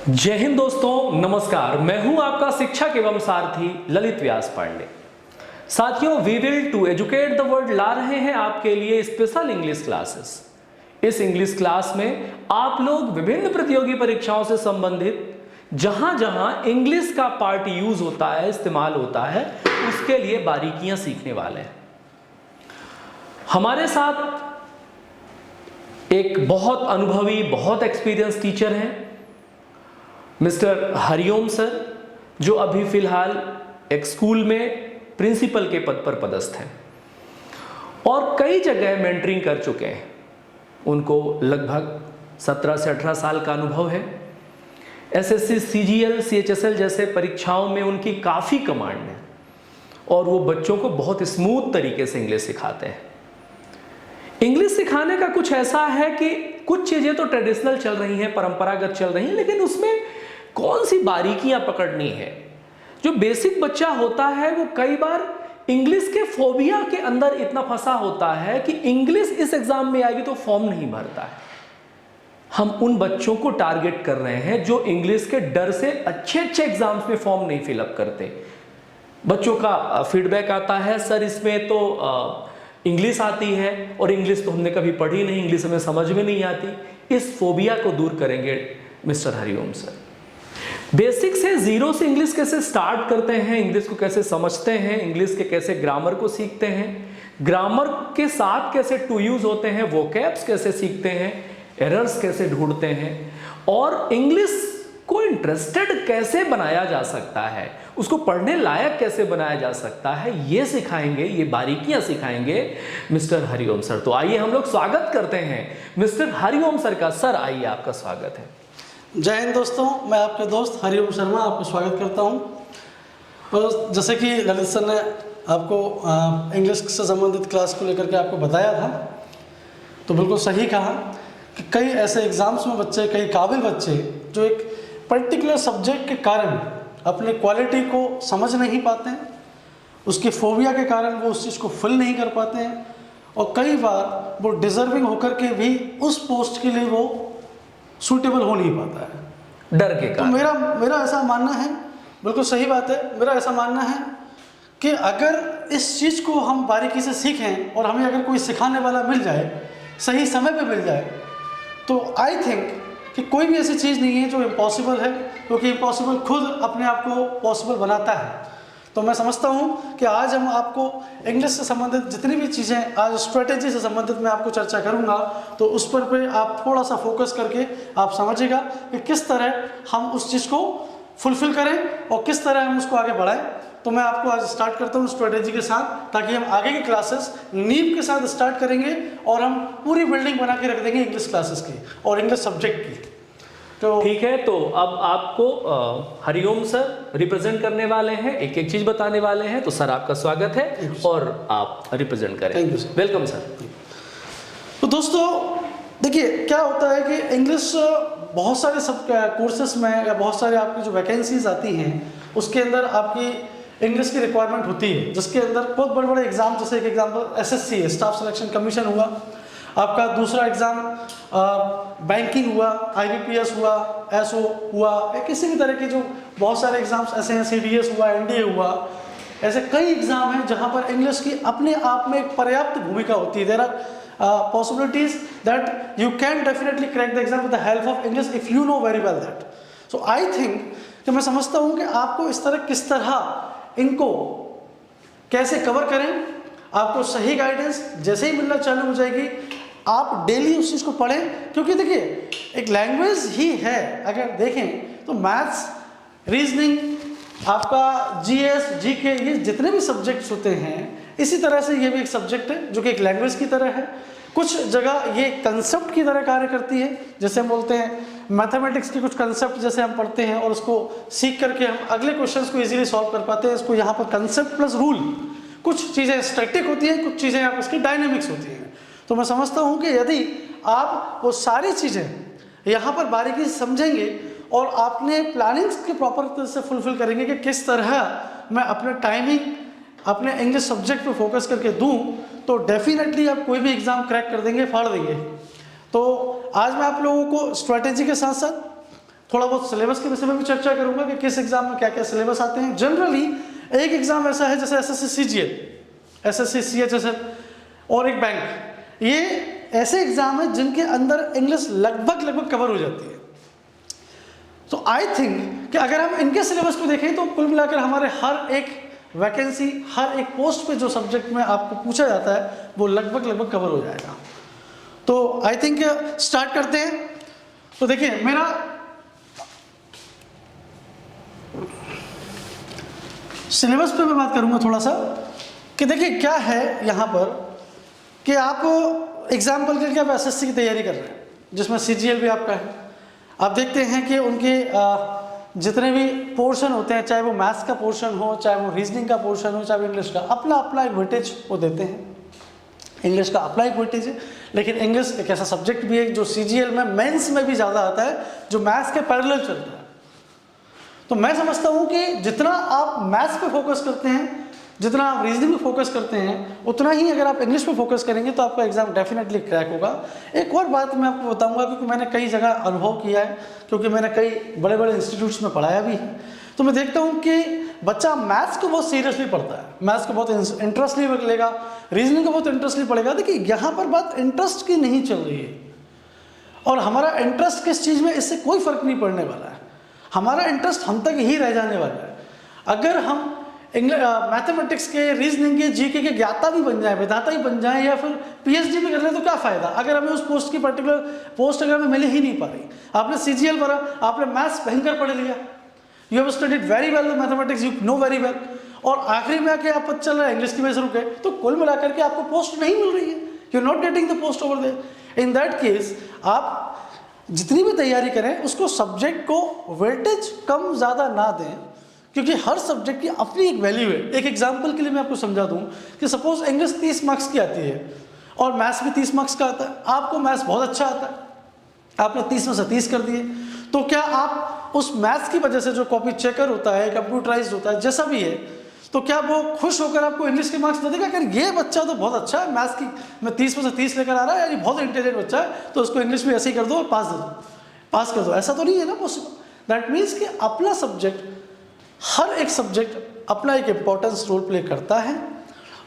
जय हिंद दोस्तों, नमस्कार। मैं हूं आपका शिक्षक एवं सारथी ललित व्यास पांडे। साथियों, we will to educate the world ला रहे हैं आपके लिए स्पेशल इंग्लिश क्लासेस। इस इंग्लिश क्लास में आप लोग विभिन्न प्रतियोगी परीक्षाओं से संबंधित जहां जहां इंग्लिश का पार्ट यूज होता है, इस्तेमाल होता है, उसके लिए बारीकियां सीखने वाले हैं। हमारे साथ एक बहुत अनुभवी, बहुत एक्सपीरियंस टीचर हैं मिस्टर हरिओम सर, जो अभी फिलहाल एक स्कूल में प्रिंसिपल के पद पर पदस्थ हैं और कई जगह मेंटरिंग कर चुके हैं। उनको लगभग 17 से 18 साल का अनुभव है। एसएससी, सीजीएल, सीएचएसएल जैसे परीक्षाओं में उनकी काफ़ी कमांड है और वो बच्चों को बहुत स्मूथ तरीके से इंग्लिश सिखाते हैं। इंग्लिश सिखाने का कुछ ऐसा है कि कुछ चीज़ें तो ट्रेडिशनल चल रही हैं, परंपरागत चल रही हैं, लेकिन उसमें कौन सी बारीकियां पकड़नी है। जो बेसिक बच्चा होता है वो कई बार इंग्लिश के फोबिया के अंदर इतना फंसा होता है कि इंग्लिश इस एग्जाम में आएगी तो फॉर्म नहीं भरता है। हम उन बच्चों को टारगेट कर रहे हैं जो इंग्लिश के डर से अच्छे एग्जाम्स में फॉर्म नहीं फिलअप करते। बच्चों का फीडबैक आता है, सर इसमें तो इंग्लिश आती है और इंग्लिश तो हमने कभी पढ़ी नहीं, इंग्लिश हमें समझ में नहीं आती। इस फोबिया को दूर करेंगे मिस्टर हरिओम सर। बेसिक से, जीरो से इंग्लिश कैसे स्टार्ट करते हैं, इंग्लिश को कैसे समझते हैं, इंग्लिश के कैसे ग्रामर को सीखते हैं, ग्रामर के साथ कैसे टू यूज होते हैं, वोकैब्स कैसे सीखते हैं, एरर्स कैसे ढूंढते हैं और इंग्लिश को इंटरेस्टेड कैसे बनाया जा सकता है, उसको पढ़ने लायक कैसे बनाया जा सकता है, ये सिखाएंगे, ये बारीकियां सिखाएंगे मिस्टर हरिओम सर। तो आइए हम लोग स्वागत करते हैं मिस्टर हरिओम सर का। सर आइए, आपका स्वागत है। जय हिंद दोस्तों, मैं आपके दोस्त हरिओम शर्मा आपका स्वागत करता हूं। तो जैसे कि ललित सर ने आपको इंग्लिश से संबंधित क्लास को लेकर के आपको बताया था, तो बिल्कुल सही कहा कि कई ऐसे एग्ज़ाम्स में बच्चे, कई काबिल बच्चे जो एक पर्टिकुलर सब्जेक्ट के कारण अपने क्वालिटी को समझ नहीं पाते हैं, उसकी फोबिया के कारण वो उस चीज़ को फिल नहीं कर पाते हैं और कई बार वो डिज़र्विंग होकर के भी उस पोस्ट के लिए वो सूटेबल हो नहीं पाता है, डर के कारण। तो मेरा ऐसा मानना है, बिल्कुल सही बात है, मेरा ऐसा मानना है कि अगर इस चीज़ को हम बारीकी से सीखें और हमें अगर कोई सिखाने वाला मिल जाए, सही समय पे मिल जाए, तो आई थिंक कि कोई भी ऐसी चीज़ नहीं है जो इम्पॉसिबल है, क्योंकि इम्पॉसिबल खुद अपने आप को पॉसिबल बनाता है। तो मैं समझता हूँ कि आज हम आपको इंग्लिश से संबंधित जितनी भी चीज़ें, आज स्ट्रेटेजी से संबंधित मैं आपको चर्चा करूँगा, तो उस पर आप थोड़ा सा फोकस करके आप समझिएगा कि किस तरह हम उस चीज़ को फुलफिल करें और किस तरह हम उसको आगे बढ़ाएं। तो मैं आपको आज स्टार्ट करता हूँ स्ट्रेटेजी के साथ, ताकि हम आगे की क्लासेस नींव के साथ स्टार्ट करेंगे और हम पूरी बिल्डिंग बना के रख देंगे इंग्लिश क्लासेस की और इंग्लिश सब्जेक्ट की। तो ठीक है, तो अब आपको हरिओम सर रिप्रेजेंट करने वाले हैं, एक एक चीज बताने वाले हैं। तो सर आपका स्वागत है और आप रिप्रेजेंट करें। Thank you sir. Welcome sir. तो दोस्तों देखिए, क्या होता है कि इंग्लिश बहुत सारे सब कोर्सेस में या बहुत सारे आपकी जो वैकेंसीज आती हैं, उसके अंदर आपकी इंग्लिश की रिक्वायरमेंट होती है, जिसके अंदर बहुत बड़े बड़े एग्जाम, जैसे एक एग्जाम्पल एसएससी है, स्टाफ सिलेक्शन कमीशन हुआ, आपका दूसरा एग्ज़ाम बैंकिंग हुआ, आईबीपीएस हुआ, एसओ हुआ, या किसी भी तरह के जो बहुत सारे एग्ज़ाम्स ऐसे हैं, सीडीएस हुआ, एनडीए हुआ, ऐसे कई एग्ज़ाम हैं जहां पर इंग्लिश की अपने आप में एक पर्याप्त भूमिका होती है। There are possibilities that you can definitely crack the exam with the help of English if you know very well that. So I think कि मैं समझता हूँ कि आपको इस तरह किस तरह इनको कैसे कवर करें, आपको सही गाइडेंस जैसे ही मिलना चालू हो जाएगी, आप डेली उस चीज़ को पढ़ें। क्योंकि देखिए, एक लैंग्वेज ही है, अगर देखें तो मैथ्स, रीजनिंग, आपका जीएस, जीके, ये जितने भी सब्जेक्ट्स होते हैं, इसी तरह से ये भी एक सब्जेक्ट है जो कि एक लैंग्वेज की तरह है। कुछ जगह ये कंसेप्ट की तरह कार्य करती है, जैसे हम बोलते हैं मैथमेटिक्स के कुछ कंसेप्ट जैसे हम पढ़ते हैं और उसको सीख करके हम अगले क्वेश्चंस को इजीली सॉल्व कर पाते हैं। इसको यहाँ पर कंसेप्ट प्लस रूल, कुछ चीज़ें स्टैटिक होती हैं, कुछ चीज़ें आप उसकी डायनेमिक्स होती हैं। तो मैं समझता हूँ कि यदि आप वो सारी चीज़ें यहाँ पर बारीकी से समझेंगे और आपने प्लानिंग्स के प्रॉपर तरह से फुलफिल करेंगे कि किस तरह मैं अपने टाइमिंग अपने इंग्लिश सब्जेक्ट पे फोकस करके दूं, तो डेफिनेटली आप कोई भी एग्ज़ाम क्रैक कर देंगे, फाड़ देंगे। तो आज मैं आप लोगों को स्ट्रेटेजी के साथ साथ थोड़ा बहुत सिलेबस के विषय में भी चर्चा करूंगा कि किस एग्जाम में क्या क्या सिलेबस आते हैं। जनरली एक एग्जाम ऐसा है जैसे एसएससी सीजीएल, एसएससी सीएचएसएल और एक बैंक, ये ऐसे एग्जाम है जिनके अंदर इंग्लिश लगभग कवर हो जाती है। तो आई थिंक कि अगर हम इनके सिलेबस को देखें तो कुल मिलाकर हमारे हर एक वैकेंसी, हर एक पोस्ट पे जो सब्जेक्ट में आपको पूछा जाता है वो लगभग कवर हो जाएगा। तो आई थिंक स्टार्ट करते हैं। तो देखिए मेरा सिलेबस पे मैं बात करूंगा थोड़ा सा कि देखिए क्या है यहाँ पर कि आप एग्जाम्पल के लिए आप एसएससी की तैयारी कर रहे हैं जिसमें सीजीएल भी आपका है। आप देखते हैं कि उनके जितने भी पोर्शन होते हैं, चाहे वो मैथ्स का पोर्शन हो, चाहे वो रीजनिंग का पोर्शन हो, चाहे वो इंग्लिश का, अपना एक वेटेज वो देते हैं। इंग्लिश का अपना एक वेटेज है, लेकिन इंग्लिश एक ऐसा सब्जेक्ट भी है जो सीजीएल में मेंस में भी ज़्यादा आता है, जो मैथ्स के पैरेलल चलता है। तो मैं समझता हूँ कि जितना आप मैथ्स पे फोकस करते हैं, जितना आप रीजनिंग पे फोकस करते हैं, उतना ही अगर आप इंग्लिश पे फोकस करेंगे तो आपका एग्जाम डेफिनेटली क्रैक होगा। एक और बात मैं आपको बताऊंगा क्योंकि मैंने कई जगह अनुभव किया है, क्योंकि मैंने कई बड़े बड़े इंस्टीट्यूट्स में पढ़ाया भी है। तो मैं देखता हूँ कि बच्चा मैथ्स को बहुत सीरियसली पढ़ता है, मैथ्स को बहुत इंटरेस्टली लेगा, रीजनिंग को बहुत इंटरेस्टली पढ़ेगा। देखिए यहाँ पर बात इंटरेस्ट की नहीं चल रही है, और हमारा इंटरेस्ट किस चीज़ में, इससे कोई फर्क नहीं पड़ने वाला है। हमारा इंटरेस्ट हम तक ही रह जाने वाला है। अगर हम मैथमेटिक्स के, रीजनिंग के, जीके के ज्ञाता भी बन जाए, विधाता ही बन जाए, या फिर पीएचडी भी कर ले तो क्या फ़ायदा अगर हमें उस पोस्ट की पर्टिकुलर पोस्ट अगर हमें मिल ही नहीं पा रही। आपने सीजीएल भरा, आपने मैथ्स भयंकर पढ़ लिया, you have studied very well mathematics, you know very well, और आखिरी में आके आप चल रहे हैं इंग्लिश की वजह से रुके, तो कुल मिलाकर के आपको पोस्ट नहीं मिल रही है, you are not getting the post over there. In that case आप जितनी भी तैयारी करें उसको सब्जेक्ट को वेटेज कम ज़्यादा ना दें, क्योंकि हर सब्जेक्ट की अपनी एक वैल्यू है। एक एग्जांपल के लिए मैं आपको समझा दूं कि सपोज इंग्लिश 30 मार्क्स की आती है और मैथ्स भी 30 मार्क्स का आता है। आपको मैथ्स बहुत अच्छा आता है, आपने 30 में से 30 कर दिए, तो क्या आप उस मैथ्स की वजह से, जो कॉपी चेकर होता है, कंप्यूटराइज होता है, जैसा भी है, तो क्या वो खुश होकर आपको इंग्लिश के मार्क्स दे देगा? अगर ये बच्चा तो बहुत अच्छा है, मैथ्स की में 30 में से 30 लेकर आ रहा है, यानी बहुत इंटेलिजेंट बच्चा है, तो उसको इंग्लिश में ऐसे ही कर दो और पास कर दो, ऐसा तो नहीं है ना पॉसिबल। दैट मीन्स कि अपना सब्जेक्ट, हर एक सब्जेक्ट अपना एक इम्पोर्टेंस रोल प्ले करता है,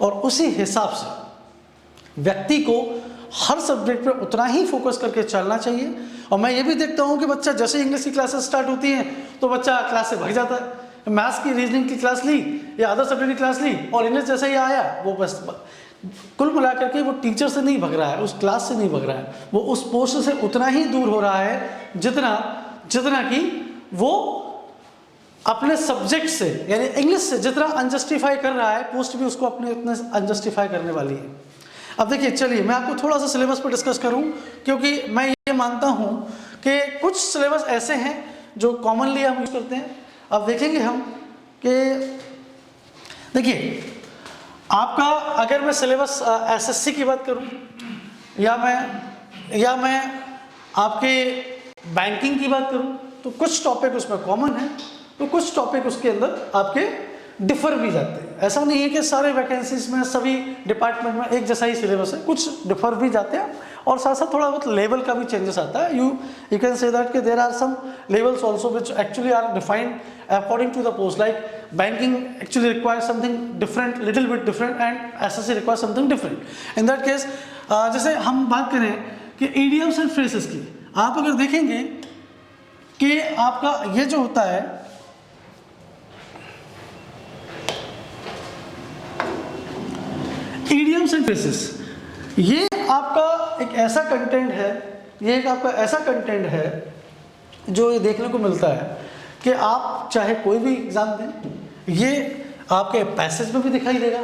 और उसी हिसाब से व्यक्ति को हर सब्जेक्ट पे उतना ही फोकस करके चलना चाहिए। और मैं ये भी देखता हूँ कि बच्चा जैसे इंग्लिश की क्लासेस स्टार्ट होती हैं तो बच्चा क्लास से भाग जाता है। मैथ्स की, रीजनिंग की क्लास ली या अदर सब्जेक्ट की क्लास ली, और इंग्लिश जैसे ही आया वो बस कुल मिलाकर के वो टीचर से नहीं भग रहा है, उस क्लास से नहीं भग रहा है, वो उस पोस्ट से उतना ही दूर हो रहा है जितना कि वो अपने सब्जेक्ट से, यानी इंग्लिश से जितना अनजस्टिफाई कर रहा है, पोस्ट भी उसको अपने उतने अनजस्टिफाई करने वाली है। अब देखिए, चलिए मैं आपको थोड़ा सा सिलेबस पर डिस्कस करूं, क्योंकि मैं ये मानता हूं कि कुछ सिलेबस ऐसे हैं जो कॉमनली हम यूज करते हैं। अब देखेंगे हम कि देखिए आपका, अगर मैं सिलेबस एसएससी की बात करूं, या मैं आपके बैंकिंग की बात करूं, तो कुछ टॉपिक उसमें कॉमन है, तो कुछ टॉपिक उसके अंदर आपके डिफर भी जाते हैं। ऐसा नहीं है कि सारे वैकेंसीज में, सभी डिपार्टमेंट में एक जैसा ही सिलेबस है, कुछ डिफर भी जाते हैं, और साथ साथ थोड़ा बहुत लेवल का भी चेंजेस आता है। यू कैन से दैट कि there are some levels also which actually are defined according to the post, like banking actually requires something different, little bit different, and SSC requires something different. In that case जैसे हम बात करें कि idioms and phrases की, आप अगर देखेंगे कि आपका ये जो होता है, इडियम्स एंड फ्रेजेस, ये आपका एक ऐसा कंटेंट है, ये एक आपका ऐसा कंटेंट है जो ये देखने को मिलता है कि आप चाहे कोई भी एग्जाम दें, ये आपके पैसेज में भी दिखाई देगा,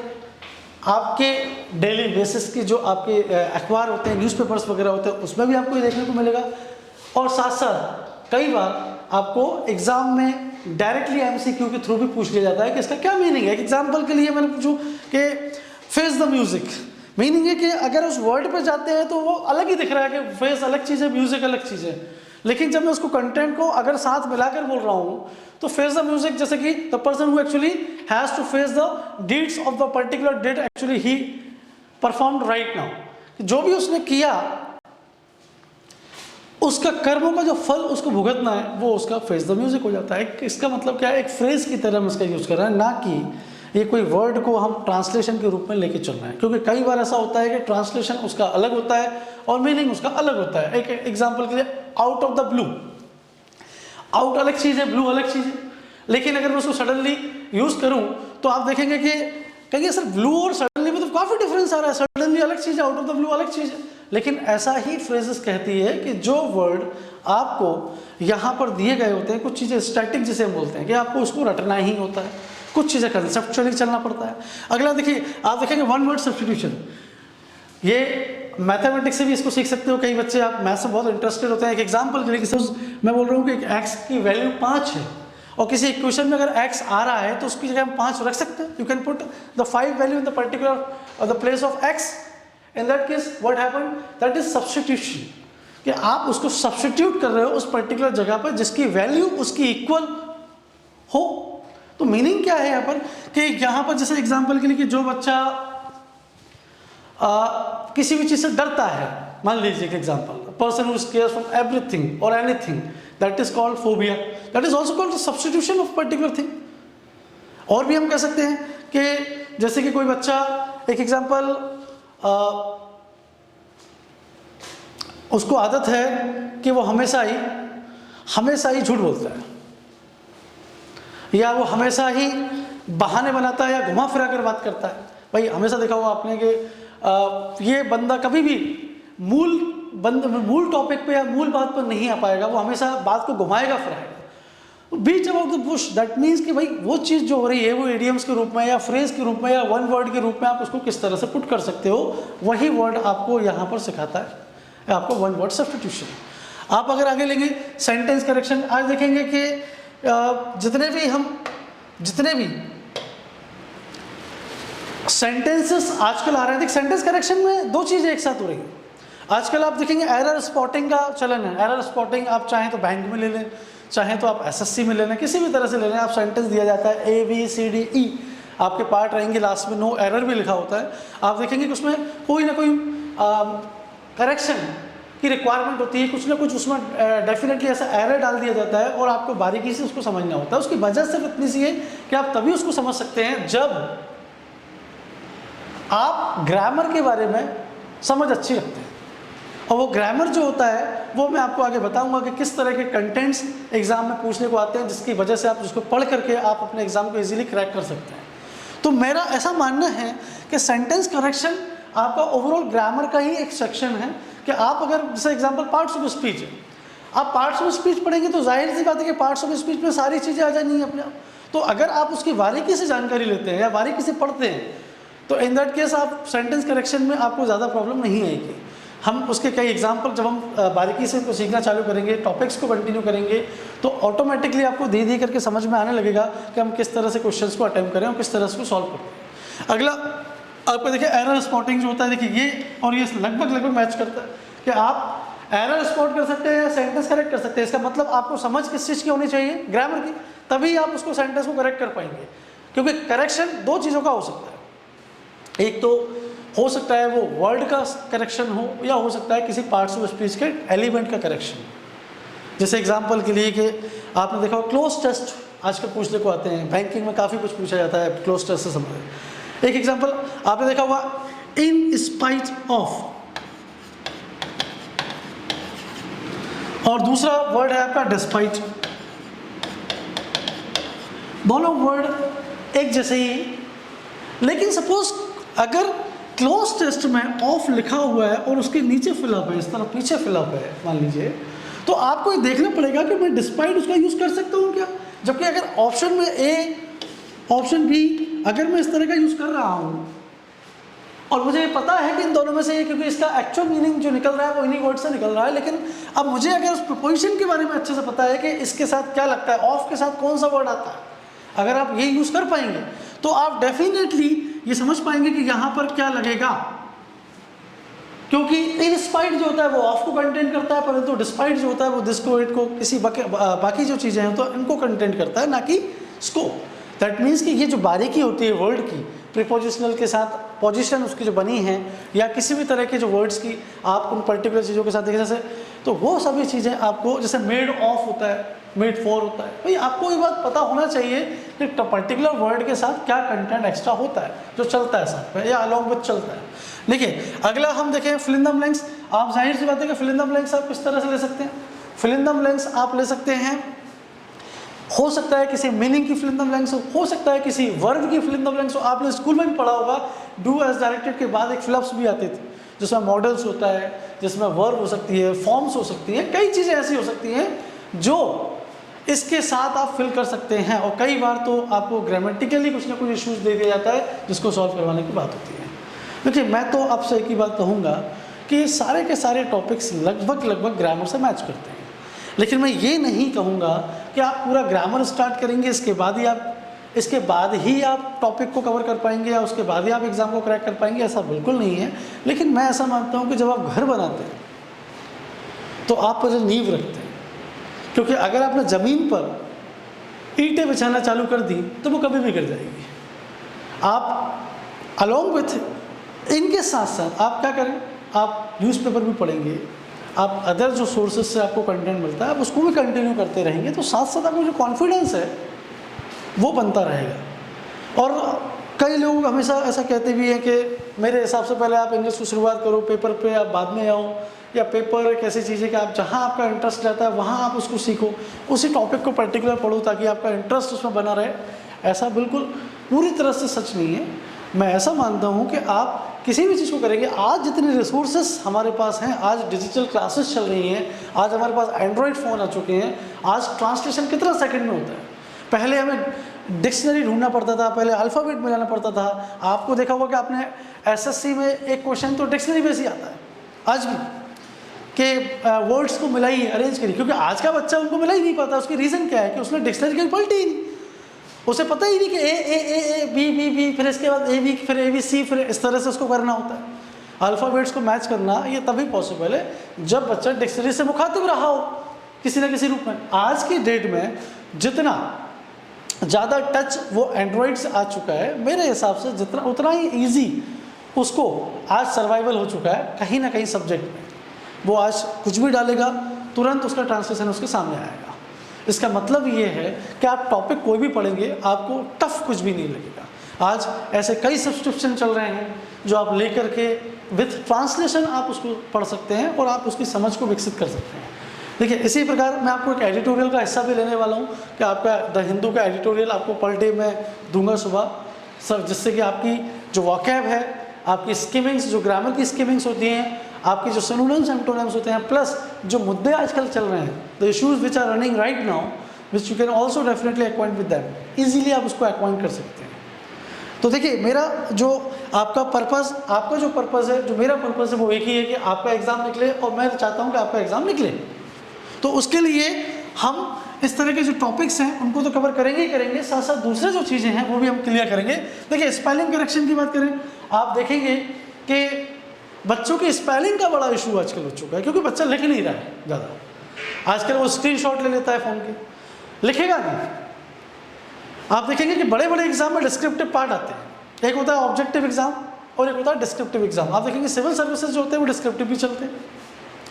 आपके डेली बेसिस की जो आपके अखबार होते हैं, न्यूज़पेपर्स वगैरह होते हैं, उसमें भी आपको ये देखने को मिलेगा। और साथ साथ कई बार आपको एग्जाम में डायरेक्टली एमसीक्यू के थ्रू भी पूछ लिया जाता है कि इसका क्या मीनिंग है। एक एग्जाम्पल के लिए मैंने पूछूं कि फेस द म्यूजिक, मीनिंग है कि अगर उस वर्ड पे जाते हैं तो वो अलग ही दिख रहा है कि फेस अलग चीज़ है, म्यूजिक अलग चीज़ है, लेकिन जब मैं उसको कंटेंट को अगर साथ मिलाकर बोल रहा हूँ तो फेस द म्यूजिक, जैसे कि the person who actually has to face the deeds of the particular date actually he performed right now, जो भी उसने किया उसका कर्मों का जो फल उसको भुगतना है वो उसका फेस द म्यूजिक हो जाता है। इसका मतलब क्या है, एक फ्रेज की तरह हम इसका यूज़ कर रहे हैं, ना कि ये कोई वर्ड को हम ट्रांसलेशन के रूप में लेके चल रहे हैं। क्योंकि कई बार ऐसा होता है कि ट्रांसलेशन उसका अलग होता है और मीनिंग उसका अलग होता है। एक एग्जांपल के लिए, out of the blue, out अलग चीज़ है, ब्लू अलग चीज़ है। लेकिन अगर मैं उसको सडनली यूज़ करूँ तो आप देखेंगे कि कहिए सर ब्लू और सडनली में तो काफ़ी डिफरेंस आ रहा है, सडनली अलग चीज़ है, आउट ऑफ द ब्लू अलग चीज़ है। लेकिन ऐसा ही फ्रेजेस कहती है कि जो वर्ड आपको यहाँ पर दिए गए होते हैं, कुछ चीज़ें स्टैटिक जिसे हम बोलते हैं कि आपको उसको रटना ही होता है, कुछ चीज़ें कंसेप्चुअली चलना पड़ता है। अगला देखिए, आप देखेंगे वन वर्ड सब्स्टिट्यूशन, ये मैथमेटिक्स से भी इसको सीख सकते हो। कई बच्चे आप मैथ्स में बहुत इंटरेस्टेड होते हैं। एक एग्जाम्पल के लिए, सपोज मैं बोल रहा हूँ कि एक्स की वैल्यू 5 है और किसी इक्वेशन में अगर x आ रहा है तो उसकी जगह हम 5 रख सकते हैं। You can put the 5 value in the particular the place of x। In that case what happen, that is substitution, कि आप उसको सब्स्टिट्यूट कर रहे हो उस पर्टिकुलर जगह पर जिसकी वैल्यू उसकी इक्वल हो। तो मीनिंग क्या है यहाँ पर कि यहाँ पर जैसे एग्जाम्पल के लिए कि जो बच्चा किसी भी चीज़ से डरता है, मान लीजिए कि example, person who scares from everything और anything, that is called phobia, that is also called substitution of particular thing. और भी हम कह सकते हैं कि जैसे कि कोई बच्चा, एक एग्जाम्पल, उसको आदत है कि वो हमेशा ही झूठ बोलता है, या वो हमेशा ही बहाने बनाता है या घुमा फिरा कर बात करता है। भाई हमेशा देखा होगा आपने कि ये बंदा कभी भी मूल टॉपिक पे या मूल बात पर नहीं आ पाएगा, वो हमेशा बात को घुमाएगा फिराएगा, beat about the bush. That means कि भाई वो चीज़ जो हो रही है वो इडियम्स के रूप में या फ्रेज के रूप में या वन वर्ड के रूप में आप उसको किस तरह से पुट कर सकते हो, वही वर्ड आपको यहाँ पर सिखाता है आपको वन वर्ड सब्स्टिट्यूशन। आप अगर आगे लेंगे सेंटेंस करेक्शन, आज देखेंगे कि जितने भी सेंटेंसेस आजकल आ रहे हैं, देख सेंटेंस करेक्शन में दो चीज़ें एक साथ हो रही हैं। आजकल आप देखेंगे एरर स्पॉटिंग का चलन है। एरर स्पॉटिंग आप चाहें तो बैंक में ले लें, चाहें तो आप एसएससी में ले लें, किसी भी तरह से ले लें। आप सेंटेंस दिया जाता है ABCDE, आपके पार्ट रहेंगे, लास्ट में नो एरर भी लिखा होता है। आप देखेंगे कि उसमें कोई ना कोई करेक्शन की रिक्वायरमेंट होती है, कुछ ना कुछ उसमें डेफिनेटली ऐसा एरर डाल दिया जाता है और आपको बारीकी से उसको समझना होता है। उसकी वजह सिर्फ इतनी सी है कि आप तभी उसको समझ सकते हैं जब आप ग्रामर के बारे में समझ अच्छी रखते हैं। और वो ग्रामर जो होता है वो मैं आपको आगे बताऊंगा कि किस तरह के कंटेंट्स एग्जाम में पूछने को आते हैं, जिसकी वजह से आप उसको पढ़ करके आप अपने एग्जाम को इजीली क्रैक कर सकते हैं। तो मेरा ऐसा मानना है कि सेंटेंस करेक्शन आपका ओवरऑल ग्रामर का ही एक सेक्शन है। कि आप अगर जैसे एग्जांपल पार्ट्स ऑफ स्पीच है, आप पार्ट्स ऑफ स्पीच पढ़ेंगे तो जाहिर सी बात है कि पार्ट्स ऑफ स्पीच में सारी चीज़ें आ जाएंगी अपने आप। तो अगर आप उसकी बारीकी से जानकारी लेते हैं या बारीकी से पढ़ते हैं तो इन दैट केस आप सेंटेंस करेक्शन में आपको ज़्यादा प्रॉब्लम नहीं आएगी। हम उसके कई एग्जाम्पल जब हम बारीकी से सीखना चालू करेंगे, टॉपिक्स को कंटिन्यू करेंगे, तो ऑटोमेटिकली आपको धीरे धीरे करके समझ में आने लगेगा कि हम किस तरह से क्वेश्चंस को अटेम्प्ट करें और किस तरह से सॉल्व करें। अगला आपको देखिए एरर स्पॉटिंग जो होता है, देखिए ये और ये लगभग मैच करता है कि आप एरर स्पॉट कर सकते हैं या सेंटेंस करेक्ट कर सकते हैं। इसका मतलब आपको समझ किस चीज़ की होनी चाहिए, ग्रामर की, तभी आप उसको सेंटेंस को करेक्ट कर पाएंगे। क्योंकि करेक्शन दो चीज़ों का हो सकता है, एक तो हो सकता है वो वर्ड का करेक्शन हो या हो सकता है किसी पार्ट्स ऑफ स्पीच के एलिमेंट का करेक्शन। जैसे एग्जांपल के लिए कि आपने देखा हो क्लोज टेस्ट आजकल पूछने को आते हैं, बैंकिंग में काफ़ी कुछ पूछा जाता है क्लोज टेस्ट से संबंधित। एक एग्जांपल आपने देखा होगा इन स्पाइट ऑफ, और दूसरा वर्ड है आपका डिस्पाइट। दोनों वर्ड एक जैसे ही, लेकिन सपोज अगर क्लोज टेस्ट में ऑफ लिखा हुआ है और उसके नीचे फिलअप है, इस तरह पीछे फिलअप है मान लीजिए, तो आपको ये देखना पड़ेगा कि मैं डिस्पाइट उसका यूज़ कर सकता हूँ क्या। जबकि अगर ऑप्शन में ए ऑप्शन बी अगर मैं इस तरह का यूज़ कर रहा हूँ और मुझे पता है कि इन दोनों में से, क्योंकि इसका एक्चुअल मीनिंग जो निकल रहा है वो इन्हीं वर्ड से निकल रहा है, लेकिन अब मुझे अगर उस प्रोपोजिशन के बारे में अच्छे से पता है कि इसके साथ क्या लगता है, ऑफ के साथ कौन सा वर्ड आता है, अगर आप ये यूज़ कर पाएंगे तो आप डेफिनेटली ये समझ पाएंगे कि यहाँ पर क्या लगेगा। क्योंकि इन स्पाइट जो होता है वो ऑफ को कंटेंट करता है, परंतु डिस्पाइट जो होता है वो दिस को, इट को, किसी बाकी जो चीज़ें हैं तो इनको कंटेंट करता है, ना कि इसको। दैट मीन्स कि ये जो बारीकी होती है वर्ड की, प्रीपोजिशनल के साथ पोजीशन उसकी जो बनी है, या किसी भी तरह के जो वर्ड्स की आप उन पर्टिकुलर चीज़ों के साथ देखें, जैसे तो वो सभी चीज़ें आपको, जैसे मेड ऑफ होता है, मेड फॉर होता है, भाई आपको ये बात पता होना चाहिए कि पर्टिकुलर वर्ड के साथ क्या कंटेंट एक्स्ट्रा होता है जो चलता है साथ में या अलॉन्ग विथ चलता है। देखिए अगला हम देखें फिल इन द ब्लैंक्स। आप जाहिर सी बात है कि फिल इन द ब्लैंक्स आप किस तरह से ले सकते हैं? फिल इन द ब्लैंक्स आप ले सकते हैं, हो सकता है किसी मीनिंग की फिल इन द ब्लैंक्स हो सकता है किसी वर्ब की फिल इन द ब्लैंक्स हो। आपने स्कूल में भी पढ़ा होगा, डू एज डायरेक्टेड के बाद एक फ्लप्स भी आते थे जिसमें मॉडल्स होता है, जिसमें वर्ब हो सकती है, फॉर्म्स हो सकती हैं, कई चीज़ें ऐसी हो सकती हैं जो इसके साथ आप फिल कर सकते हैं। और कई बार तो आपको ग्रामेटिकली कुछ ना कुछ इश्यूज दे दिया जाता है जिसको सॉल्व करवाने की बात होती है। देखिए मैं तो आपसे एक ही बात कहूँगा कि सारे के सारे टॉपिक्स लगभग ग्रामर से मैच करते हैं, लेकिन मैं ये नहीं कहूँगा कि आप पूरा ग्रामर स्टार्ट करेंगे इसके बाद ही आप टॉपिक को कवर कर पाएंगे या उसके बाद ही आप एग्ज़ाम को क्रैक कर पाएंगे, ऐसा बिल्कुल नहीं है। लेकिन मैं ऐसा मानता हूँ कि जब आप घर बनाते हैं तो आप पहले नींव रखते हैं, क्योंकि अगर आपने ज़मीन पर ईंटें बिछाना चालू कर दी तो वो कभी भी गिर जाएगी। आप अलॉन्ग विथ इनके साथ साथ आप क्या करें, आप न्यूज़पेपर भी पढ़ेंगे, आप अदर जो सोर्सेज से आपको कंटेंट मिलता है आप उसको भी कंटिन्यू करते रहेंगे, तो साथ साथ आपको जो कॉन्फिडेंस है वो बनता रहेगा। और कई लोग हमेशा ऐसा कहते भी हैं कि मेरे हिसाब से पहले आप इंग्लिश की शुरुआत करो, पेपर पे आप बाद में आओ, या पेपर एक ऐसी चीज़ है कि आप जहाँ आपका इंटरेस्ट रहता है वहाँ आप उसको सीखो, उसी टॉपिक को पर्टिकुलर पढ़ो ताकि आपका इंटरेस्ट उसमें बना रहे। ऐसा बिल्कुल पूरी तरह से सच नहीं है। मैं ऐसा मानता हूँ कि आप किसी भी चीज़ को करेंगे, आज जितने रिसोर्सेस हमारे पास हैं, आज डिजिटल क्लासेस चल रही हैं, आज हमारे पास एंड्रॉयड फ़ोन आ चुके हैं, आज ट्रांसलेशन कितना सेकंड में होता है। पहले हमें डिक्शनरी ढूंढना पड़ता था, पहले अल्फ़ाबेट मिलाना पड़ता था। आपको देखा होगा कि आपने एसएससी में एक क्वेश्चन तो डिक्शनरी बेस ही आता है आज भी, कि वर्ड्स को मिलाइए, अरेंज करिए, क्योंकि आज का बच्चा उनको मिला ही नहीं पाता। उसकी रीज़न क्या है कि उसने डिक्शनरी कहीं पलटी ही नहीं, उसे पता ही नहीं कि ए बी फिर इसके बाद ए बी फिर ए बी सी, फिर इस तरह से उसको करना होता है। अल्फ़ाबेट्स को मैच करना ये तभी पॉसिबल है जब बच्चा डिक्शनरी से मुखातिब रहा हो किसी न किसी रूप में। आज की डेट में जितना ज़्यादा टच वो एंड्रॉयड से आ चुका है, मेरे हिसाब से जितना उतना ही ईजी उसको आज सर्वाइवल हो चुका है कहीं ना कहीं सब्जेक्ट में। वो आज कुछ भी डालेगा तुरंत उसका ट्रांसलेशन उसके सामने आएगा। इसका मतलब ये है कि आप टॉपिक कोई भी पढ़ेंगे आपको टफ कुछ भी नहीं लगेगा। आज ऐसे कई सब्सक्रिप्शन चल रहे हैं जो आप लेकर के विथ ट्रांसलेशन आप उसको पढ़ सकते हैं और आप उसकी समझ को विकसित कर सकते हैं। देखिए इसी प्रकार मैं आपको एक एडिटोरियल का हिस्सा भी लेने वाला हूँ कि आपका द हिंदू का एडिटोरियल आपको पर डे में दूंगा सुबह सर, जिससे कि आपकी जो वॉकैब है, आपकी स्किमिंग्स, जो ग्रामर की स्किमिंग्स होती हैं, आपके जो सिनोनिम्स एंटोनिम्स होते हैं, प्लस जो मुद्दे आजकल चल रहे हैं, the issues which are running right now which you can also definitely acquaint with them, easily आप उसको एक्वाइंट कर सकते हैं। तो देखिए मेरा जो आपका जो पर्पज़ है, जो मेरा पर्पज़ है वो एक ही है कि आपका एग्ज़ाम निकले, और मैं चाहता हूँ कि आपका एग्ज़ाम निकले। तो उसके लिए हम इस तरह के जो टॉपिक्स हैं उनको तो कवर करेंगे ही करेंगे, साथ साथ दूसरे जो चीज़ें हैं वो भी हम क्लियर करेंगे। देखिए स्पेलिंग करेक्शन की बात करें, आप देखेंगे कि बच्चों की स्पेलिंग का बड़ा इशू आजकल हो चुका है, क्योंकि बच्चा लिख नहीं रहा है ज़्यादा। आजकल वो स्क्रीनशॉट ले लेता है फ़ोन के, लिखेगा नहीं। आप देखेंगे कि बड़े बड़े एग्जाम में डिस्क्रिप्टिव पार्ट आते हैं, एक होता है ऑब्जेक्टिव एग्जाम और एक होता है डिस्क्रिप्टिव एग्जाम। आप देखेंगे सिविल सर्विसेज जो होते हैं वो डिस्क्रिप्टिव भी चलते हैं,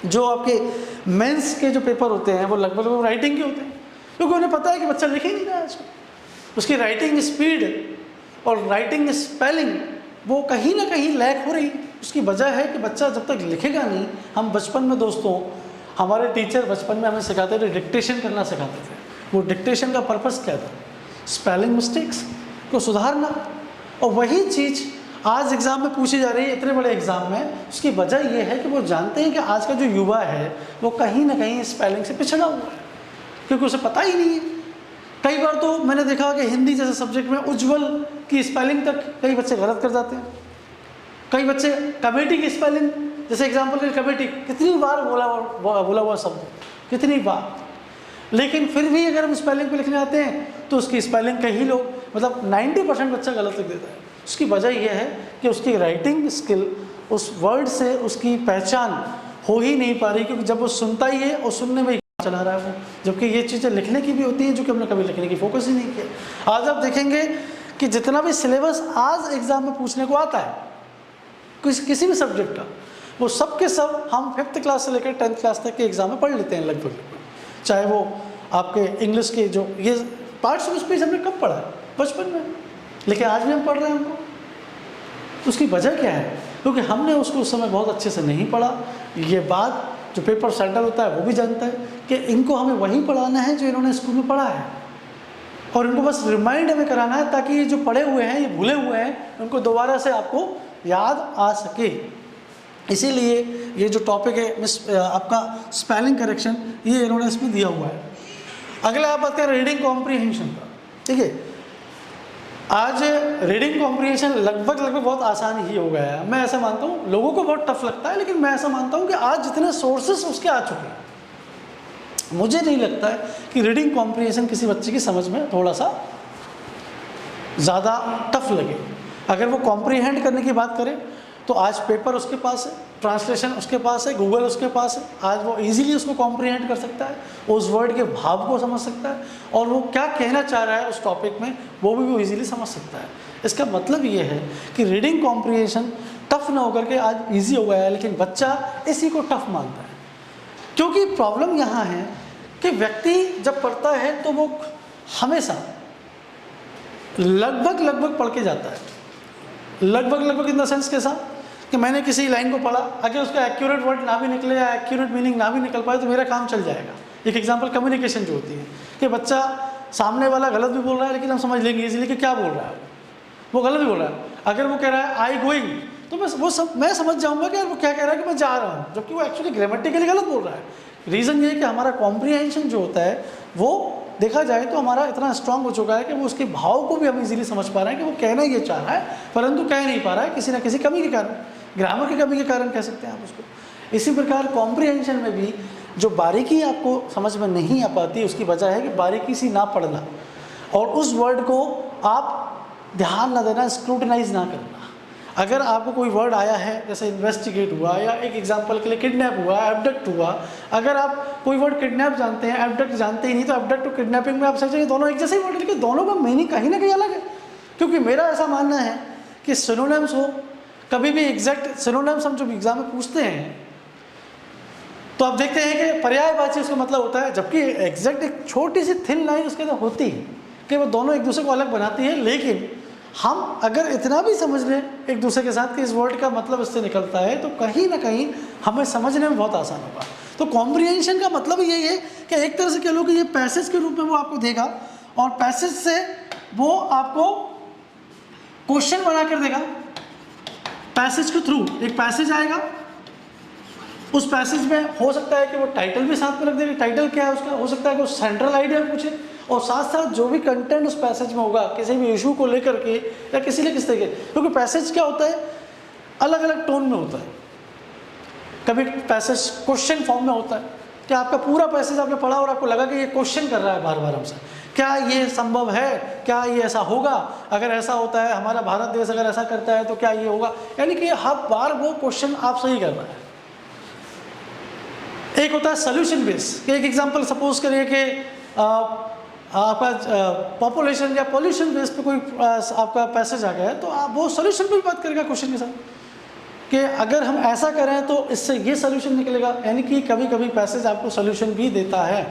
जो आपके मेंस के जो पेपर होते हैं वो लगभग वो राइटिंग के होते हैं, क्योंकि उन्हें पता है कि बच्चा लिख ही नहीं रहा है आजकल। उसकी राइटिंग स्पीड और राइटिंग स्पेलिंग वो कहीं ना कहीं लैक हो रही। उसकी वजह है कि बच्चा जब तक लिखेगा नहीं, हम बचपन में दोस्तों, हमारे टीचर बचपन में हमें सिखाते थे, डिक्टेशन करना सिखाते थे। वो डिक्टेशन का पर्पस क्या था? स्पेलिंग मिस्टेक्स को सुधारना। और वही चीज़ आज एग्ज़ाम में पूछी जा रही है, इतने बड़े एग्ज़ाम में। उसकी वजह यह है कि वो जानते हैं कि आज का जो युवा है वो कहीं ना कहीं स्पेलिंग से पिछड़ा हुआ है, क्योंकि उसे पता ही नहीं है। कई बार तो मैंने देखा कि हिंदी जैसे सब्जेक्ट में उज्ज्वल की स्पेलिंग तक कई बच्चे गलत कर जाते हैं। कई बच्चे कमेटी की स्पेलिंग, जैसे एग्जाम्पल के कमेटी, कितनी बार बोला हुआ शब्द, कितनी बार, लेकिन फिर भी अगर हम स्पेलिंग पे लिखने आते हैं तो उसकी स्पेलिंग कई लोग, मतलब 90% बच्चा गलत लिख देता है। उसकी वजह यह है कि उसकी राइटिंग स्किल, उस वर्ड से उसकी पहचान हो ही नहीं पा रही, क्योंकि जब वो सुनता ही है और सुनने में चला रहा है वो, जबकि ये चीज़ें लिखने की भी होती हैं जो कि हमने कभी लिखने की फोकस ही नहीं किया। आज आप देखेंगे कि जितना भी सिलेबस आज एग्ज़ाम में पूछने को आता है किसी भी सब्जेक्ट का, वो सब के सब हम 5th क्लास से लेकर 10th क्लास तक के एग्ज़ाम में पढ़ लेते हैं लगभग। चाहे वो आपके इंग्लिश के जो ये पार्ट्स ऑफ स्पीच हमने कब पढ़ा है, बचपन में, लेकिन आज भी हम पढ़ रहे हैं उनको। उसकी वजह क्या है? क्योंकि हमने उसको उस समय बहुत अच्छे से नहीं पढ़ा। ये बात जो पेपर सेंटर होता है वो भी जानता है कि इनको हमें वही पढ़ाना है जो इन्होंने स्कूल में पढ़ा है, और इनको बस रिमाइंड हमें कराना है ताकि ये जो पढ़े हुए हैं, ये भूले हुए हैं, उनको दोबारा से आपको याद आ सके। इसीलिए ये जो टॉपिक है आपका स्पेलिंग करेक्शन, ये इन्होंने इसमें दिया हुआ है। अगला आप बात करें रीडिंग कॉम्प्रीहेंशन का। ठीक है, आज रीडिंग कॉम्प्रीहेंशन लगभग बहुत आसान ही हो गया है। मैं ऐसा मानता हूँ, लोगों को बहुत टफ लगता है, लेकिन मैं ऐसा मानता हूँ कि आज जितने सोर्सेस उसके आ चुके हैं, मुझे नहीं लगता है कि रीडिंग कॉम्प्रीहेंशन किसी बच्चे की समझ में थोड़ा सा ज़्यादा टफ लगे। अगर वो कॉम्प्रीहेंड करने की बात करें तो आज पेपर उसके पास है, ट्रांसलेशन उसके पास है, गूगल उसके पास है। आज वो इजीली उसको कॉम्प्रीहेंड कर सकता है, उस वर्ड के भाव को समझ सकता है, और वो क्या कहना चाह रहा है उस टॉपिक में वो भी इजीली समझ सकता है। इसका मतलब ये है कि रीडिंग कॉम्प्रीहेंशन टफ ना होकर के आज ईजी हो गया है, लेकिन बच्चा इसी को टफ मानता है। क्योंकि प्रॉब्लम यहाँ है कि व्यक्ति जब पढ़ता है तो वो हमेशा लगभग पढ़ के जाता है। लगभग इन द सेंस कैसा कि मैंने किसी लाइन को पढ़ा, अगर उसका एक्यूरेट वर्ड ना भी निकले या एक्यूरेट मीनिंग ना भी निकल पाए तो मेरा काम चल जाएगा। एक एग्जांपल कम्युनिकेशन जो होती है कि बच्चा सामने वाला गलत भी बोल रहा है लेकिन हम समझ लेंगे इसीलिए कि क्या बोल रहा है, वो गलत भी बोल रहा है। अगर वो कह रहा है आई गोइंग, तो मैं समझ जाऊंगा कि वो क्या कह रहा है कि मैं जा रहा हूँ, जबकि वो एक्चुअली ग्रामेटिकली गलत बोल रहा है। रीज़न ये है कि हमारा कॉम्प्रीहेंशन जो होता है वो देखा जाए तो हमारा इतना स्ट्रांग हो चुका है कि वो उसके भाव को भी हम इजीली समझ पा रहे हैं कि वो कहना ये चाह रहा है, परंतु कह नहीं पा रहा है किसी ना किसी कमी के कारण, ग्रामर की कमी के कारण कह सकते हैं आप उसको। इसी प्रकार कॉम्प्रीहेंशन में भी जो बारीकी आपको समझ में नहीं आ पाती, उसकी वजह है कि बारीकी से ना पढ़ना और उस वर्ड को आप ध्यान ना देना, स्क्रूटनाइज ना करना। अगर आपको कोई वर्ड आया है जैसे इन्वेस्टिगेट हुआ, या एक एग्जांपल के लिए किडनैप हुआ, एब्डक्ट हुआ, अगर आप कोई वर्ड किडनैप जानते हैं, एब्डक्ट जानते ही नहीं, तो एब्डक्ट और किडनैपिंग में आप समझेंगे दोनों एक जैसे ही वर्ड, लेकिन दोनों का मीनिंग कहीं ना कहीं अलग है। क्योंकि मेरा ऐसा मानना है कि सिनोनिम्स हो, कभी भी एग्जैक्ट सिनोनिम्स हम जब एग्जाम में पूछते हैं तो आप देखते हैं कि पर्यायवाची उसका मतलब होता है, जबकि एग्जैक्ट एक छोटी सी थिन लाइन उसके अंदर होती है कि वो दोनों एक दूसरे को अलग बनाती है। लेकिन हम अगर इतना भी समझ लें एक दूसरे के साथ कि इस वर्ड का मतलब इससे निकलता है, तो कहीं ना कहीं हमें समझने में बहुत आसान होगा। तो कॉम्प्रीहेंशन का मतलब यही है कि एक तरह से कह लो कि ये पैसेज के रूप में वो आपको देगा, और पैसेज से वो आपको क्वेश्चन बना कर देगा। पैसेज के थ्रू एक पैसेज आएगा, उस पैसेज में हो सकता है कि वो टाइटल भी साथ में रख देगा। टाइटल क्या है उसका, हो सकता है कि वो सेंट्रल आइडिया पूछे, और साथ साथ जो भी कंटेंट उस पैसेज में होगा किसी भी इशू को लेकर के या किसी न किस तरीके, क्योंकि पैसेज क्या होता है अलग अलग टोन में होता है। कभी पैसेज क्वेश्चन फॉर्म में होता है कि आपका पूरा पैसेज आपने पढ़ा और आपको लगा कि ये क्वेश्चन कर रहा है बार बार हमसे, क्या ये संभव है, क्या ये ऐसा होगा, अगर ऐसा होता है हमारा भारत देश अगर ऐसा करता है तो क्या ये होगा, यानी कि हर बार वो क्वेश्चन आप सही कर रहा है। एक होता है सोल्यूशन बेस, एक एग्जांपल सपोज करिए कि आपका पॉपुलेशन या पॉल्यूशन बेस पे कोई आपका पैसेज आ गया है, तो आप वो सोल्यूशन पे भी बात करेगा क्वेश्चन के साथ कि अगर हम ऐसा करें तो इससे ये सोल्यूशन निकलेगा। यानी कि कभी कभी पैसेज आपको सोल्यूशन भी देता है,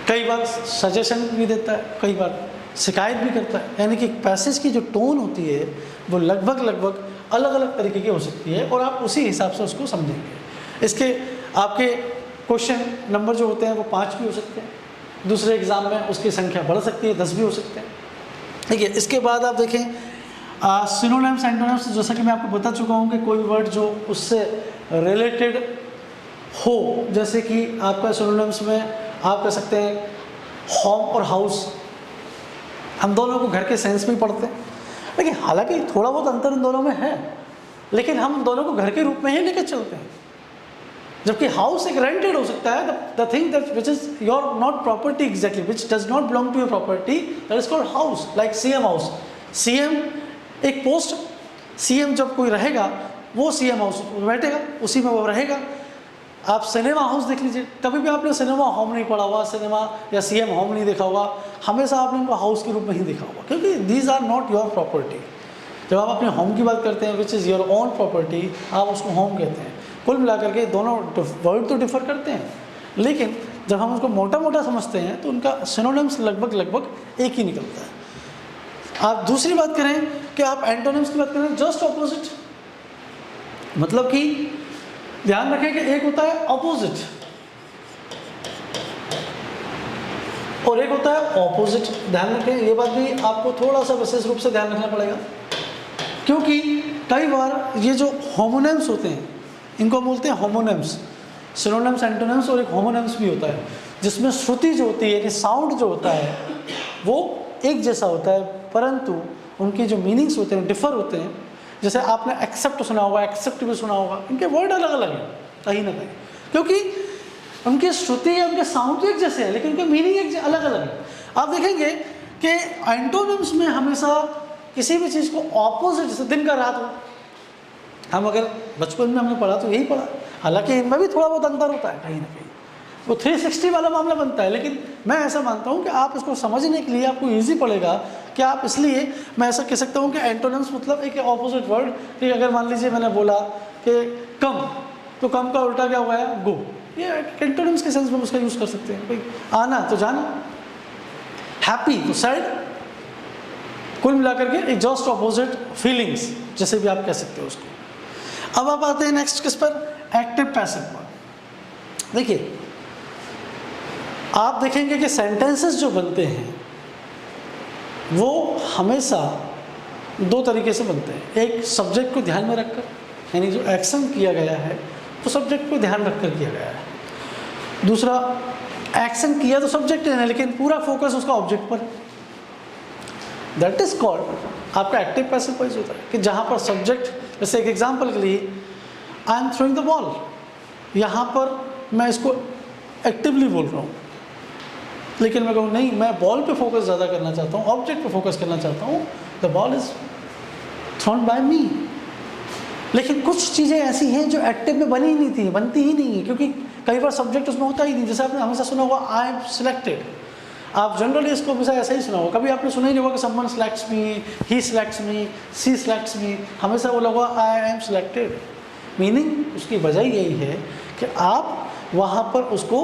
कई बार सजेशन भी देता है, कई बार शिकायत भी करता है। यानी कि पैसेज की जो टोन होती है वो लगभग अलग अलग तरीके की हो सकती है, और आप उसी हिसाब से उसको समझेंगे। इसके आपके क्वेश्चन नंबर जो होते हैं वो 5 भी हो सकते हैं, दूसरे एग्ज़ाम में उसकी संख्या बढ़ सकती है, 10 भी हो सकते हैं। ठीक है, इसके बाद आप देखें सिनोनिम्स एंटोनिम्स, जैसा कि मैं आपको बता चुका हूँ कि कोई वर्ड जो उससे रिलेटेड हो, जैसे कि आपका सिनोनिम्स में आप कह सकते हैं होम और हाउस, हम दोनों को घर के सेंस में ही पढ़ते हैं, लेकिन हालांकि थोड़ा बहुत अंतर इन दोनों में है, लेकिन हम दोनों को घर के रूप में ही लेकर चलते हैं। जबकि हाउस एक रेंटेड हो सकता है, the thing that which is your not property exactly, which does not belong to your property, that is called house. Like CM house, CM एक पोस्ट, सीएम जब कोई रहेगा वो सीएम हाउस में बैठेगा, उसी में वो रहेगा। आप सिनेमा हाउस देख लीजिए, कभी भी आपने सिनेमा होम नहीं पढ़ा हुआ, सिनेमा या सीएम होम नहीं देखा होगा, हमेशा आपने उनको हाउस के रूप में ही देखा होगा, क्योंकि these are not your property. जब आप अपने होम की बात करते हैं which is your own property, आप उसको होम कहते हैं। कुल मिलाकर के दोनों वर्ड तो डिफर करते हैं, लेकिन जब हम उसको मोटा मोटा समझते हैं तो उनका सिनोनिम्स लगभग एक ही निकलता है। आप दूसरी बात करें कि आप एंटोनिम्स की बात करें, जस्ट ऑपोजिट, मतलब कि ध्यान रखें कि एक होता है ऑपोजिट और एक होता है ऑपोजिट। ध्यान रखें, ये बात भी आपको थोड़ा सा विशेष रूप से ध्यान रखना पड़ेगा, क्योंकि कई बार ये जो होमोनिम्स होते हैं इनको बोलते हैं होमोनिम्स, सिनोनिम्स, एंटोनिम्स, और एक होमोनिम्स भी होता है जिसमें श्रुति जो होती है यानी साउंड जो होता है वो एक जैसा होता है, परंतु उनके जो मीनिंग्स होते हैं डिफर होते हैं। जैसे आपने एक्सेप्ट सुना होगा, एक्सेप्ट भी सुना होगा, इनके वर्ड अलग अलग हैं कहीं ना कहीं, क्योंकि उनकी श्रुति या उनके साउंड एक जैसे हैं लेकिन उनके मीनिंग एक अलग अलग है। आप देखेंगे कि एंटोनिम्स में हमेशा किसी भी चीज़ को ऑपोजिट, जैसे दिन का रात हो, हम अगर बचपन में हमने पढ़ा तो यही पढ़ा, हालांकि इनमें भी थोड़ा बहुत अंतर होता है कहीं ना कहीं, वो 360 वाला मामला बनता है, लेकिन मैं ऐसा मानता हूँ कि आप इसको समझने के लिए आपको ईजी पड़ेगा कि आप, इसलिए मैं ऐसा कह सकता हूँ कि एंटोनिम्स मतलब एक ऑपोजिट वर्ड। कि अगर मान लीजिए मैंने बोला कि कम, तो कम का उल्टा क्या हुआ है, गो, ये एंटोनिम्स के सेंस में उसका यूज़ कर सकते हैं। भाई आना तो जाना, हैप्पी तो सैड, कुल मिलाकर के एक जस्ट ऑपोजिट फीलिंग्स, जैसे भी आप कह सकते हो उसको। अब आप आते हैं नेक्स्ट किस पर, एक्टिव पैसिव पर। देखिए आप देखेंगे कि सेंटेंसेस जो बनते हैं वो हमेशा दो तरीके से बनते हैं, एक सब्जेक्ट को ध्यान में रखकर, यानी जो एक्शन किया गया है वो सब्जेक्ट को ध्यान रखकर किया गया है, दूसरा एक्शन किया तो सब्जेक्ट है लेकिन पूरा फोकस उसका ऑब्जेक्ट पर, दैट इज कॉल्ड आपका एक्टिव पैसिव वॉइस होता है। कि जहाँ पर सब्जेक्ट, जैसे एक एग्जांपल के लिए I am throwing the ball, यहाँ पर मैं इसको एक्टिवली बोल रहा हूँ, लेकिन मैं कहूँ नहीं, मैं बॉल पे फोकस ज़्यादा करना चाहता हूँ, ऑब्जेक्ट पे फोकस करना चाहता हूँ, the ball is thrown by me. लेकिन कुछ चीज़ें ऐसी हैं जो एक्टिव में बनी ही नहीं थी, बनती ही नहीं है, क्योंकि कई बार सब्जेक्ट उसमें होता ही नहीं। जैसे आपने हमेशा सुना होगा आई एम सिलेक्टेड, आप जनरली इसको हमेशा ऐसा ही सुना होगा, कभी आपने सुना ही नहीं होगा कि समवन सिलेक्ट्स मी, ही सिलेक्ट्स मी, सी सिलेक्ट्स मी, हमेशा बोला होगा आई एम सिलेक्टेड। मीनिंग उसकी वजह यही है कि आप वहाँ पर उसको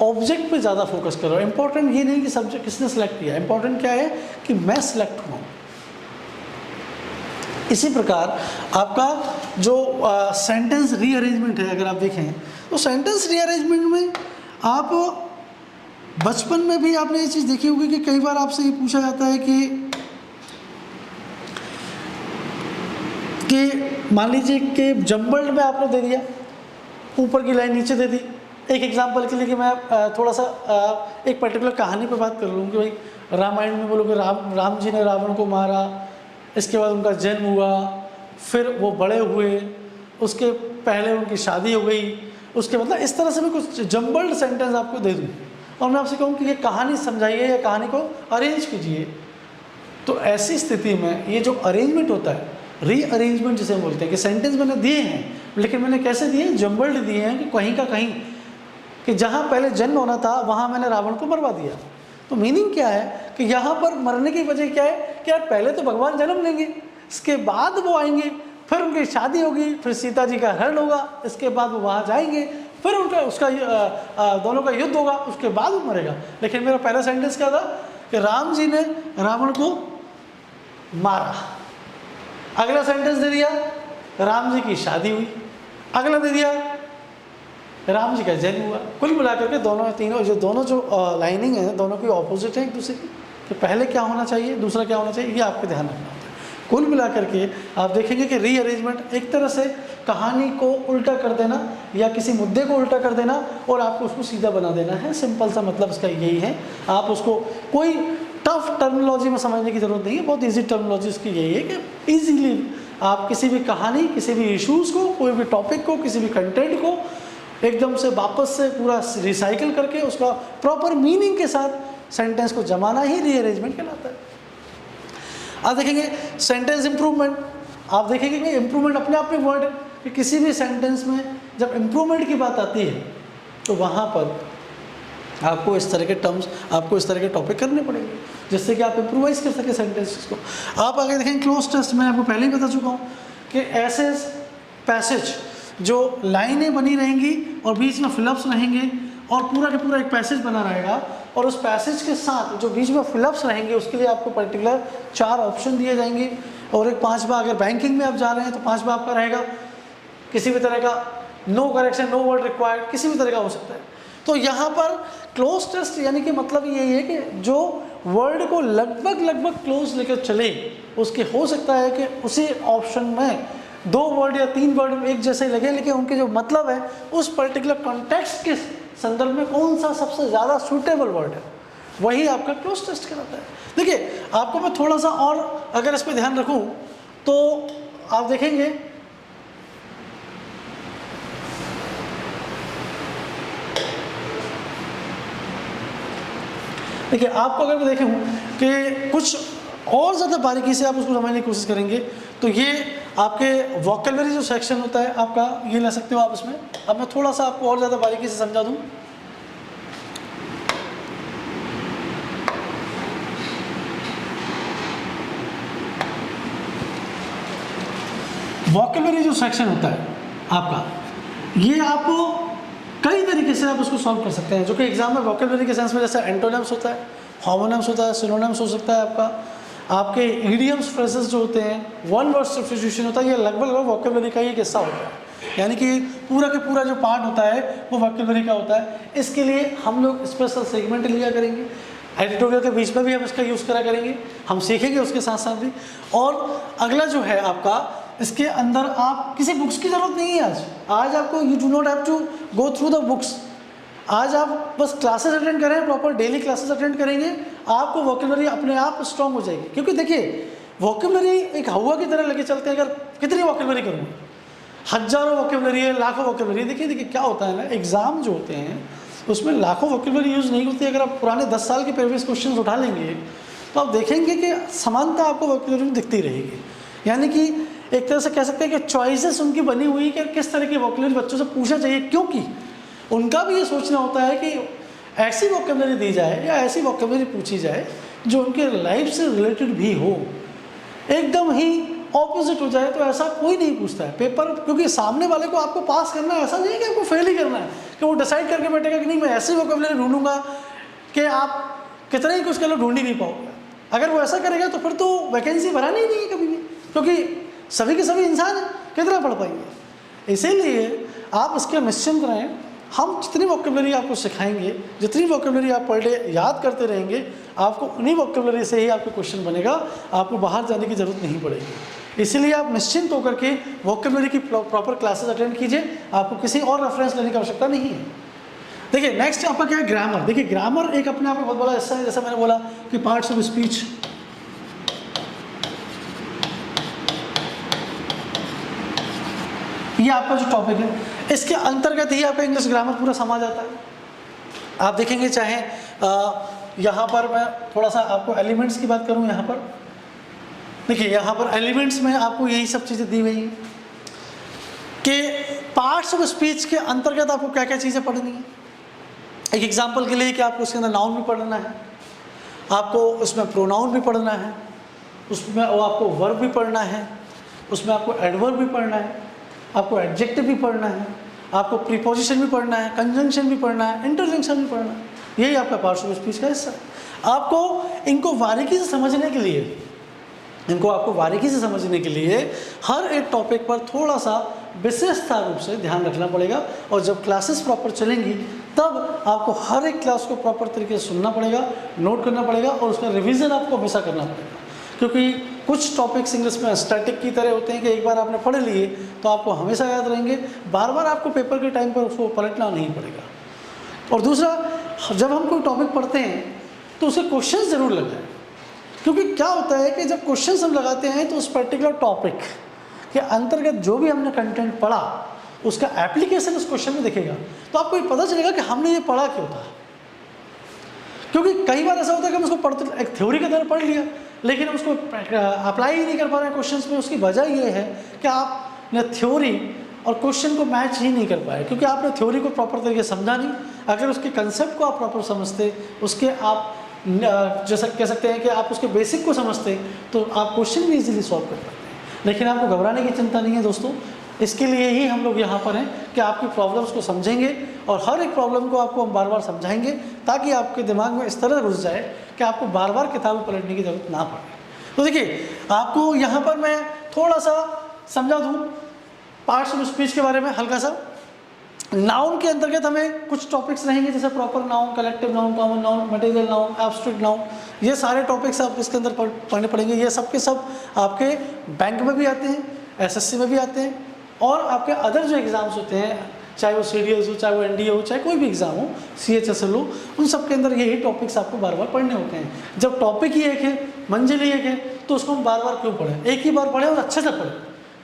ऑब्जेक्ट पे ज़्यादा फोकस करो। इंपॉर्टेंट ये नहीं कि सब्जेक्ट किसने सेलेक्ट किया, इंपॉर्टेंट क्या है कि मैं सिलेक्ट हुआ। इसी प्रकार आपका जो सेंटेंस रीअरेंजमेंट है, अगर आप देखें तो सेंटेंस रीअरेंजमेंट में आप बचपन में भी आपने ये चीज़ देखी होगी कि कई बार आपसे ये पूछा जाता है कि मान लीजिए कि जम्बल्ड में आपने दे दिया, ऊपर की लाइन नीचे दे दी। एक एग्जांपल के लिए कि मैं थोड़ा सा एक पर्टिकुलर कहानी पे बात कर लूँ कि भाई रामायण में बोलो कि राम जी ने रावण को मारा, इसके बाद उनका जन्म हुआ, फिर वो बड़े हुए, उसके पहले उनकी शादी हो गई, उसके मतलब इस तरह से मैं कुछ जम्बल्ड सेंटेंस आपको दे दूँ और मैं आपसे कहूँ कि ये कहानी समझाइए या कहानी को अरेंज कीजिए, तो ऐसी स्थिति में ये जो अरेंजमेंट होता है, रीअरेंजमेंट जिसे बोलते हैं, कि सेंटेंस मैंने दिए हैं लेकिन मैंने कैसे दिए, जम्बल्ड दिए हैं कि कहीं का कहीं, कि जहाँ पहले जन्म होना था वहाँ मैंने रावण को मरवा दिया। तो मीनिंग क्या है कि यहाँ पर मरने की वजह क्या है कि यार पहले तो भगवान जन्म लेंगे, इसके बाद वो आएंगे, फिर उनकी शादी होगी, फिर सीता जी का हरण होगा, इसके बाद वो वहाँ जाएंगे, फिर उनका उसका दोनों का युद्ध होगा, उसके बाद वो मरेगा। लेकिन मेरा पहला सेंटेंस क्या था कि राम जी ने रावण को मारा, अगला सेंटेंस दे दिया राम जी की शादी हुई, अगला दे दिया राम जी का जन्म हुआ। कुल मिलाकर के दोनों जो लाइनिंग है दोनों की ऑपोजिट है एक दूसरे की, कि पहले क्या होना चाहिए दूसरा क्या होना चाहिए, ये आपको ध्यान रखना होता है। कुल मिलाकर के आप देखेंगे कि रीअरेंजमेंट एक तरह से कहानी को उल्टा कर देना या किसी मुद्दे को उल्टा कर देना और आपको उसको सीधा बना देना है। सिंपल सा मतलब इसका यही है। आप उसको कोई टफ टर्मिनोलॉजी में समझने की ज़रूरत नहीं है, बहुत ईजी टर्मिनोलॉजी इसकी यही है कि ईजीली आप किसी भी कहानी, किसी भी इशूज़ को, कोई भी टॉपिक को, किसी भी कंटेंट को एकदम से वापस से पूरा रिसाइकिल करके उसका प्रॉपर मीनिंग के साथ सेंटेंस को जमाना ही रीअरेंजमेंट कहलाता है। आप देखेंगे सेंटेंस इम्प्रूवमेंट, आप देखेंगे कि इम्प्रूवमेंट अपने आप में वर्ड है कि किसी भी सेंटेंस में जब इम्प्रूवमेंट की बात आती है तो वहाँ पर आपको इस तरह के टर्म्स, आपको इस तरह के टॉपिक करने पड़ेंगे जिससे कि आप इम्प्रोवाइज कर सकें सेंटेंसेस को। आप आगे देखें क्लोज टेस्ट, मैं आपको पहले ही बता चुका हूँ कि ऐसे पैसेज जो लाइनें बनी रहेंगी और बीच में फिलअप्स रहेंगे और पूरा के पूरा एक पैसेज बना रहेगा, और उस पैसेज के साथ जो बीच में फिलअप्स रहेंगे उसके लिए आपको पर्टिकुलर 4 ऑप्शन दिए जाएंगे, और एक 5वां, अगर बैंकिंग में आप जा रहे हैं तो 5वां आपका रहेगा किसी भी तरह का no correction, no word required, किसी भी तरह का हो सकता है। तो यहाँ पर क्लोज टेस्ट यानी कि मतलब यही है कि जो वर्ड को लगभग क्लोज लेकर चले, उसके हो सकता है कि उसी ऑप्शन में 2 वर्ड या 3 वर्ड एक जैसे लगे, लेकिन उनके जो मतलब है उस पर्टिकुलर कॉन्टेक्स्ट के संदर्भ में कौन सा सबसे ज़्यादा सूटेबल वर्ड है, वही आपका क्लोज टेस्ट कहलाता है। देखिए आपको मैं थोड़ा सा और अगर इस पर ध्यान रखूं तो आप देखेंगे देखिए आपको अगर मैं देखूं कि कुछ और ज़्यादा बारीकी से आप उसको समझने की कोशिश करेंगे तो ये आपके वोकैबुलरी जो सेक्शन होता है आपका, ये ले सकते हो आप इसमें। अब मैं थोड़ा सा आपको और ज़्यादा बारीकी से समझा दूं। वोकैबुलरी जो सेक्शन होता है आपका, ये आपको कई तरीके से आप उसको सॉल्व कर सकते हैं, जो कि एग्जाम में वोकैबुलरी के सेंस में जैसे एंटोनिम्स होता है, होमोनिम्स होता है, सिनोनिम्स हो सकता है आपके इडियम्स फ्रेजेस जो होते हैं, वन वर्ड सब्स्टिट्यूशन होता है, ये लगभग वोकैबुलरी का ही एक हिस्सा होता है। यानी कि पूरा के पूरा जो पार्ट होता है वो वोकैबुलरी का होता है। इसके लिए हम लोग स्पेशल सेगमेंट लिया करेंगे, एडिटोरियल के बीच में भी हम इसका यूज़ करा करेंगे, हम सीखेंगे उसके साथ साथ भी। और अगला जो है आपका, इसके अंदर आप किसी बुक्स की ज़रूरत नहीं है आज आपको, you do not have to go through the books. आज आप बस क्लासेस अटेंड करें, प्रॉपर डेली क्लासेस अटेंड करेंगे, आपको वोकैबुलरी अपने आप स्ट्रॉन्ग हो जाएगी। क्योंकि देखिए वोकैबुलरी एक हवा की तरह लेके चलते हैं, अगर कितनी वोकैबुलरी करूँगा, हज़ारों वोकैबुलरी है, लाखों वोकैबुलरी। देखिए क्या होता है ना, एग्ज़ाम जो होते हैं उसमें लाखों वोकैबुलरी यूज़ नहीं होती है। अगर आप पुराने 10 साल के प्रीवियस क्वेश्चन उठा लेंगे तो आप देखेंगे कि समानता आपको वोकैबुलरी में दिखती रहेगी। यानी कि एक तरह से कह सकते हैं कि चॉइसेस उनकी बनी हुई कि किस तरह की वोकैबुलरी बच्चों से पूछा चाहिए, क्योंकि उनका भी ये सोचना होता है कि ऐसी वोकैबुलरी दी जाए या ऐसी वोकैबुलरी पूछी जाए जो उनके लाइफ से रिलेटेड भी हो। एकदम ही ऑपोजिट हो जाए तो ऐसा कोई नहीं पूछता है पेपर, क्योंकि सामने वाले को आपको पास करना है, ऐसा नहीं है कि आपको फेल ही करना है कि वो डिसाइड करके बैठेगा कि नहीं मैं ऐसी वोकैबुलरी ढूंढूंगा कि आप कितना ही कुछ कर लो ढूंढ ही नहीं पाओगे। अगर वो ऐसा करेगा तो फिर तो वैकेंसी भरानी ही नहीं है कभी भी, क्योंकि सभी के सभी इंसान हैं, कितना पढ़ पाएंगे। इसीलिए आप इसके निश्चिंत रहें, हम जितनी वोकैबुलरी आपको सिखाएंगे, जितनी वोकैबुलरी आप पर डे याद करते रहेंगे, आपको उन्हीं वोकैबुलरी से ही आपको क्वेश्चन बनेगा, आपको बाहर जाने की ज़रूरत नहीं पड़ेगी। इसीलिए आप निश्चिंत होकर के वोकैबुलरी की प्रॉपर क्लासेस अटेंड कीजिए, आपको किसी और रेफरेंस लेने की आवश्यकता नहीं है। देखिए नेक्स्ट आपका क्या है, ग्रामर। देखिए ग्रामर एक अपने आप में बहुत बड़ा हिस्सा है, जैसा मैंने बोला कि पार्ट्स ऑफ स्पीच, ये आपका जो टॉपिक है इसके अंतर्गत ही आपका इंग्लिश ग्रामर पूरा समा जाता है। आप देखेंगे चाहे यहाँ पर मैं थोड़ा सा आपको एलिमेंट्स की बात करूँ, यहाँ पर देखिए यहाँ पर एलिमेंट्स में आपको यही सब चीज़ें दी हुई हैं कि पार्ट्स ऑफ स्पीच के अंतर्गत आपको क्या क्या चीज़ें पढ़नी है। एक एग्जांपल के लिए कि आपको उसके अंदर नाउन भी पढ़ना है, आपको उसमें प्रोनाउन भी पढ़ना है, उसमें आपको वर्ब भी पढ़ना है, उसमें आपको एडवर्ब भी पढ़ना है, आपको एडजेक्टिव भी पढ़ना है, आपको प्रीपोजिशन भी पढ़ना है, कंजंक्शन भी पढ़ना है, इंटरजेक्शन भी पढ़ना है। यही आपका पार्ट्स ऑफ स्पीच का हिस्सा है। आपको इनको बारीकी से समझने के लिए, हर एक टॉपिक पर थोड़ा सा विशेषता रूप से ध्यान रखना पड़ेगा, और जब क्लासेस प्रॉपर चलेंगी तब आपको हर एक क्लास को प्रॉपर तरीके से सुनना पड़ेगा, नोट करना पड़ेगा, और उसका रिवीजन आपको हमेशा करना पड़ेगा। क्योंकि कुछ टॉपिक्स इंग्लिश में स्टैटिक की तरह होते हैं कि एक बार आपने पढ़ लिए तो आपको हमेशा याद रहेंगे, बार बार आपको पेपर के टाइम पर उसको पलटना नहीं पड़ेगा। और दूसरा, जब हम कोई टॉपिक पढ़ते हैं तो उसे क्वेश्चन ज़रूर लगाएं, क्योंकि क्या होता है कि जब क्वेश्चन हम लगाते हैं तो उस पर्टिकुलर टॉपिक के अंतर्गत जो भी हमने कंटेंट पढ़ा उसका एप्लीकेशन उस क्वेश्चन में दिखेगा, तो आपको ये पता चलेगा कि हमने ये पढ़ा क्यों था। क्योंकि कई बार ऐसा होता है कि हम उसको पढ़ते एक थ्योरी की तरह पढ़ लिया, लेकिन उसको अप्लाई ही नहीं कर पा रहे हैं क्वेश्चंस में। उसकी वजह ये है कि आपने थ्योरी और क्वेश्चन को मैच ही नहीं कर पाए, क्योंकि आपने थ्योरी को प्रॉपर तरीके से समझा नहीं। अगर उसके कंसेप्ट को आप प्रॉपर समझते, उसके आप जैसा कह सकते हैं कि आप उसके बेसिक को समझते, तो आप क्वेश्चन भी इजीली सॉल्व कर पाते हैं। लेकिन आपको घबराने की चिंता नहीं है दोस्तों, इसके लिए ही हम लोग यहाँ पर हैं कि आपकी प्रॉब्लम्स को समझेंगे और हर एक प्रॉब्लम को आपको हम बार बार समझाएंगे, ताकि आपके दिमाग में इस तरह घुस जाए कि आपको बार बार किताबें पलटने की जरूरत ना पड़े। तो देखिए, आपको यहाँ पर मैं थोड़ा सा समझा दूँ पार्ट्स ऑफ स्पीच के बारे में हल्का सा। नाउन के अंतर्गत हमें कुछ टॉपिक्स रहेंगे, जैसे proper noun, collective noun, common noun, material noun, abstract noun, ये सारे टॉपिक्स आप इसके अंदर पढ़ने पड़ेंगे। ये सब के सब आपके बैंक में भी आते हैं, एसएससी में भी आते हैं, और आपके अदर जो एग्ज़ाम्स होते हैं, चाहे वो CDS हो, चाहे वो NDA हो, चाहे कोई भी एग्ज़ाम हो, CHSL हो, उन सब के अंदर यही टॉपिक्स आपको बार बार पढ़ने होते हैं। जब टॉपिक ही एक है, मंजिल ही एक है, तो उसको हम बार बार क्यों पढ़ें? एक ही बार पढ़ें और अच्छे से पढ़ें,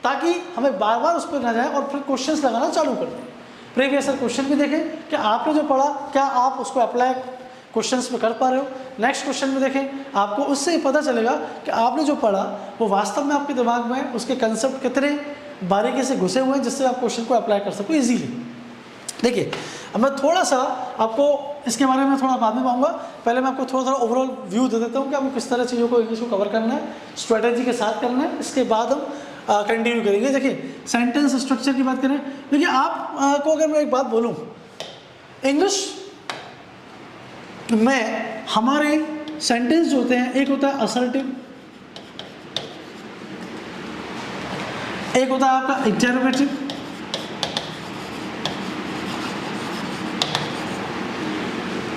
ताकि हमें बार बार उस पर ना जाए और फिर क्वेश्चंस लगाना चालू कर दें। प्रीवियस ईयर क्वेश्चन भी देखें कि आपने जो पढ़ा क्या आप उसको अप्लाई क्वेश्चंस में कर पा रहे हो। नेक्स्ट क्वेश्चन में देखें, आपको उससे ही पता चलेगा कि आपने जो पढ़ा वो वास्तव में आपके दिमाग में उसके कंसेप्ट कितने बारीकी से घुसे हुए हैं, जिससे आप क्वेश्चन को अप्लाई कर सको इजीली। देखिए, अब मैं थोड़ा सा आपको इसके बारे में थोड़ा बाद में बताऊंगा, पहले मैं आपको थोड़ा ओवरऑल व्यू दे देता हूँ कि आपको किस तरह चीज़ों को इंग्लिश को कवर करना है, स्ट्रेटेजी के साथ करना है। इसके बाद हम कंटिन्यू करेंगे। देखिए, सेंटेंस स्ट्रक्चर की बात करें, देखिए आप को अगर मैं एक बात बोलूँ, इंग्लिश में हमारे सेंटेंस जो होते हैं, एक होता है असर्टिव, एक होता है आपका इंटरोगेटिव,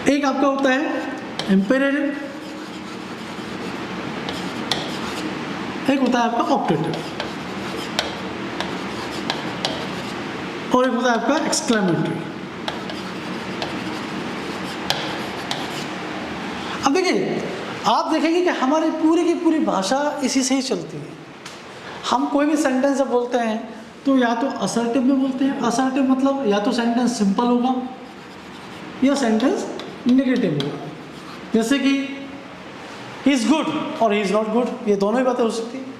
एक आपका होता है इंपेरेटिव, एक होता है आपका ऑप्टेटिव, और एक होता है आपका एक्सक्लेमेटरी। अब देखिए, आप देखेंगे कि हमारी पूरी की पूरी भाषा इसी से ही चलती है। हम कोई भी सेंटेंस जब बोलते हैं तो या तो असर्टिव में बोलते हैं। असर्टिव मतलब या तो सेंटेंस सिंपल होगा या सेंटेंस नेगेटिव होगा, जैसे कि ही इज़ गुड और ही इज़ नॉट गुड, ये दोनों ही बातें हो सकती हैं।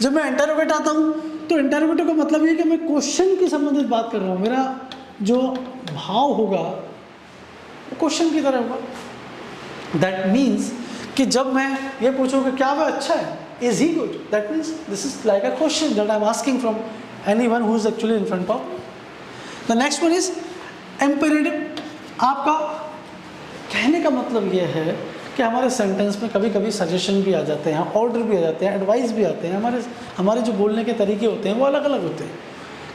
जब मैं इंटरोगेट आता हूँ तो इंटरोगेटिव का मतलब ये है कि मैं क्वेश्चन की संबंधित बात कर रहा हूँ, मेरा जो भाव होगा वो क्वेश्चन की तरह होगा। दैट मीन्स कि जब मैं ये पूछूँ कि क्या वह अच्छा है, is he good, that means this is like a question that I am asking from anyone who is actually in front of. The next one is imperative. आपका कहने का मतलब ये है कि हमारे सेंटेंस में कभी कभी सजेशन भी आ जाते हैं, ऑर्डर भी आ जाते हैं, एडवाइस भी आते हैं। हमारे जो बोलने के तरीके होते हैं वो अलग अलग होते हैं।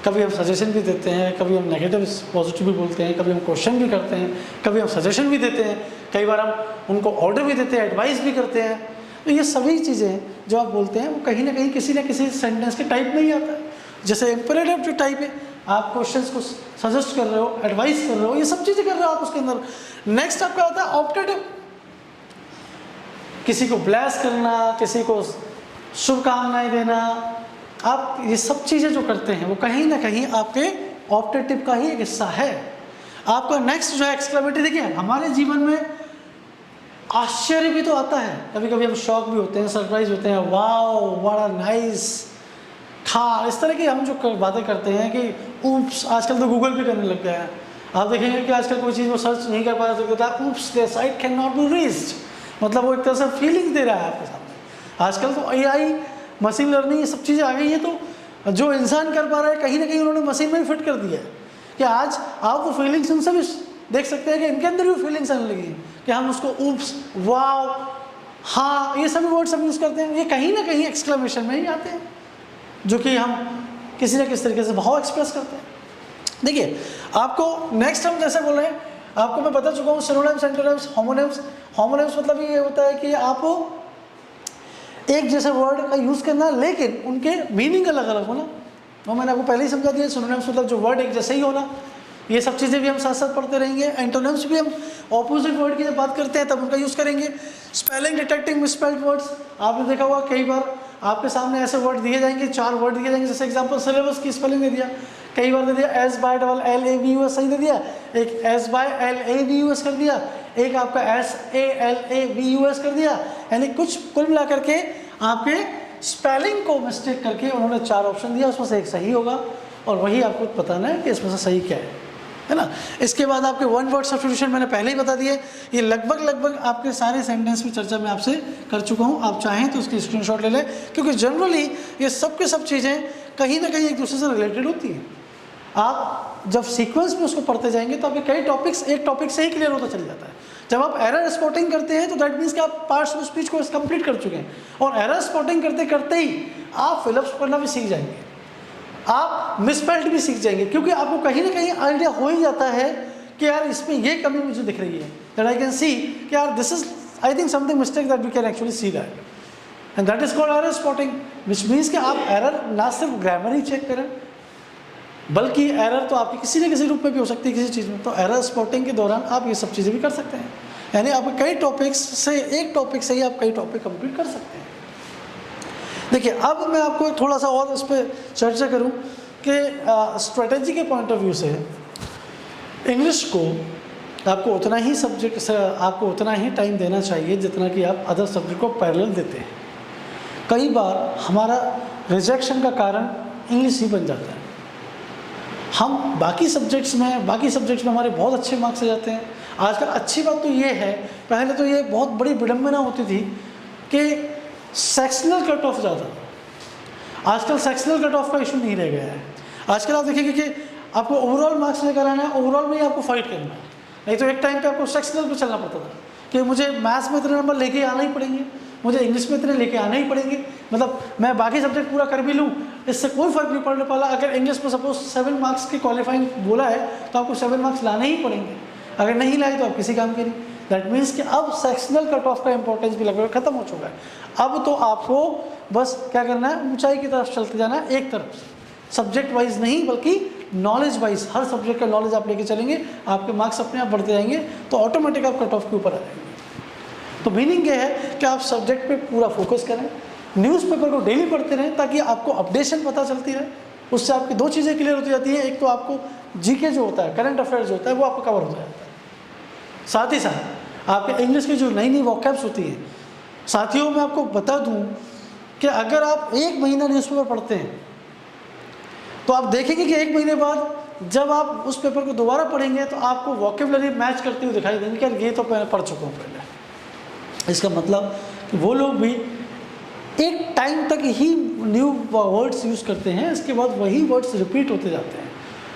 कभी हम सजेशन भी देते हैं, कभी हम नेगेटिव पॉजिटिव भी बोलते हैं, कभी हम क्वेश्चन भी करते हैं, कभी हम सजेशन भी देते हैं, कई बार हम उनको ऑर्डर भी देते हैं, एडवाइस भी करते हैं। तो ये सभी चीज़ें जो आप बोलते हैं वो कहीं ना किसी सेंटेंस के टाइप में ही आता है। जैसे इम्पेरेटिव जो टाइप है, आप क्वेश्चंस को सजेस्ट कर रहे हो, एडवाइस कर रहे हो, ये सब चीज़ें कर रहे हो आप उसके अंदर। नेक्स्ट आपका होता है ऑप्टेटिव, किसी को ब्लेस करना, किसी को शुभकामनाएं देना, आप ये सब चीज़ें जो करते हैं वो कहीं ना कहीं आपके ऑप्टेटिव का ही एक हिस्सा है। आपका नेक्स्ट जो है एक्सक्लेमेटरी। देखिए, हमारे जीवन में आश्चर्य भी तो आता है, कभी कभी हम शॉक भी होते हैं, सरप्राइज होते हैं, वाओ व्हाट अ नाइस खा, इस तरह की हम जो बातें करते हैं कि ऊप्स, आजकल तो गूगल भी करने लग गया है। आप देखेंगे कि आजकल कोई चीज़ वो सर्च नहीं कर पा रहा तो कहता है oops the site can not be reached, मतलब वो एक तरह से फीलिंग दे रहा है आपके सामने। आजकल तो AI, मशीन लर्निंग, ये सब चीज़ें आ गई हैं, तो जो इंसान कर पा रहा है कहीं ना कहीं उन्होंने मशीन में ही फिट कर दिया है कि आज आप वो फीलिंग्स उनसे भी देख सकते हैं कि इनके अंदर भी फीलिंग्स आने लगी कि हम उसको ऊप्स, वाओ, हाँ, ये सभी वर्ड्स हम यूज़ करते हैं। ये कहीं ना कहीं एक्सक्लेमेशन में ही आते हैं, जो कि हम किसी न किसी तरीके से भाव एक्सप्रेस करते हैं। देखिए, आपको नेक्स्ट हम जैसे बोल रहे हैं, आपको मैं बता चुका हूँ सिनोनिम्स, एंटोनिम्स, होमोनिम्स। होमोनिम्स मतलब ये होता है कि आप एक जैसे वर्ड का यूज़ करना लेकिन उनके मीनिंग अलग अलग होना, वो मैंने आपको पहले ही समझा दिया। सिनोनिम्स मतलब जो वर्ड एक जैसे ही होना, ये सब चीज़ें भी हम साथ साथ पढ़ते रहेंगे। एंटोनिम्स भी हम ऑपोजिट वर्ड की जब बात करते हैं तब उनका यूज़ करेंगे। स्पेलिंग डिटेक्टिंग मिसस्पेल्ड वर्ड्स, आपने देखा होगा कई बार आपके सामने ऐसे वर्ड दिए जाएंगे, 4 वर्ड दिए जाएंगे, जैसे एग्जांपल सिलेबस की स्पेलिंग दे दिया, कई बार दे दिया S/LABUS सही दे दिया, एक S/LABUS कर दिया, एक आपका SALABUS कर दिया, यानी कुछ कुल मिला करके आपके स्पेलिंग को मिस्टेक करके उन्होंने 4 ऑप्शन दिया, उसमें से एक सही होगा और वही आपको बताना है कि इसमें से सही क्या है ना। इसके बाद आपके वन वर्ड सब्स्टिट्यूशन मैंने पहले ही बता दिए, ये लगभग आपके सारे सेंटेंस में चर्चा मैं आपसे कर चुका हूँ। आप चाहें तो उसकी स्क्रीनशॉट ले लें, क्योंकि जनरली ये सब के सब चीज़ें कहीं ना कहीं एक दूसरे से रिलेटेड होती हैं। आप जब सीक्वेंस में उसको पढ़ते जाएंगे तो आपके कई टॉपिक्स एक टॉपिक से ही क्लियर होता चल जाता है। जब आप एरर स्पॉटिंग करते हैं तो दैट मीन्स कि आप पार्ट्स ऑफ स्पीच को कंप्लीट कर चुके हैं, और एरर स्पॉटिंग करते करते ही आप फिलअप्स करना भी सीख जाएंगे, आप मिसस्पेल्ड भी सीख जाएंगे, क्योंकि आपको कहीं ना कहीं आइडिया हो ही जाता है कि यार इसमें ये कमी मुझे दिख रही है, दैट आई कैन सी कि यार this is I think something mistake that we can actually see that, and that is called error spotting, which means कि आप एरर ना सिर्फ ग्रामर ही चेक करें, बल्कि एरर तो आपकी किसी न किसी रूप में भी हो सकती है किसी चीज़ में। तो एरर स्पॉटिंग के दौरान आप ये सब चीज़ें भी कर सकते हैं, यानी आप कई टॉपिक्स से एक टॉपिक से ही आप कई टॉपिक कंप्लीट कर सकते हैं। देखिए अब मैं आपको थोड़ा सा और इस पर चर्चा करूं कि स्ट्रेटजी के पॉइंट ऑफ व्यू से इंग्लिश को आपको उतना ही सब्जेक्ट से आपको उतना ही टाइम देना चाहिए जितना कि आप अदर सब्जेक्ट को पैरेलल देते हैं। कई बार हमारा रिजेक्शन का कारण इंग्लिश ही बन जाता है। हम बाकी सब्जेक्ट्स में हमारे बहुत अच्छे मार्क्स आ जाते हैं। आजकल अच्छी बात तो ये है, पहले तो ये बहुत बड़ी विडंबना होती थी कि सेक्शनल कट ऑफ ज़्यादा, आजकल सेक्शनल कट ऑफ का इशू नहीं रह गया है। आजकल आप देखेंगे कि आपको ओवरऑल मार्क्स लेकर आना है, ओवरऑल में ही आपको फाइट करना है। नहीं तो एक टाइम पे आपको सेक्शनल पे चलना पड़ता था कि मुझे मैथ्स में इतने नंबर लेके आना ही पड़ेंगे, मुझे इंग्लिश में इतने लेके आने ही पड़ेंगे, मतलब मैं बाकी सब्जेक्ट पूरा कर भी लूँ इससे कोई फ़र्क नहीं पड़ने वाला। अगर इंग्लिश में सपोज 7 मार्क्स की क्वालिफाइंग बोला है तो आपको 7 मार्क्स लाने ही पड़ेंगे, अगर नहीं लाए तो आप किसी काम के नहीं। दैट मीन्स कि अब सेक्शनल कट ऑफ का इंपॉर्टेंस भी लगभग खत्म हो चुका है। अब तो आपको बस क्या करना है, ऊंचाई की तरफ चलते जाना है, एक तरफ से, सब्जेक्ट वाइज नहीं बल्कि नॉलेज वाइज, हर सब्जेक्ट का नॉलेज आप लेके चलेंगे, आपके मार्क्स अपने आप बढ़ते जाएंगे, तो ऑटोमेटिक आप कट ऑफ के ऊपर आ जाएंगे। तो मीनिंग ये है कि आप सब्जेक्ट पे पूरा फोकस करें, न्यूज़पेपर को डेली पढ़ते रहें ताकि आपको अपडेशन पता चलती रहे। उससे आपकी दो चीज़ें क्लियर होती जाती हैं, एक तो आपको जीके जो होता है, करंट अफेयर्स जो होता है वो आपको कवर हो जाता है, साथ ही साथ आपके इंग्लिश की जो नई नई वोकैब्स होती हैं। साथियों मैं आपको बता दूं कि अगर आप 1 महीना न्यूज़पेपर पढ़ते हैं तो आप देखेंगे कि 1 महीने बाद जब आप उस पेपर को दोबारा पढ़ेंगे तो आपको वोकैबुलरी मैच करते हुए दिखाई देंगे कि ये तो मैं पढ़ चुका हूँ पहले। इसका मतलब कि वो लोग भी एक टाइम तक ही न्यू वर्ड्स यूज़ करते हैं, इसके बाद वही वर्ड्स रिपीट होते जाते हैं।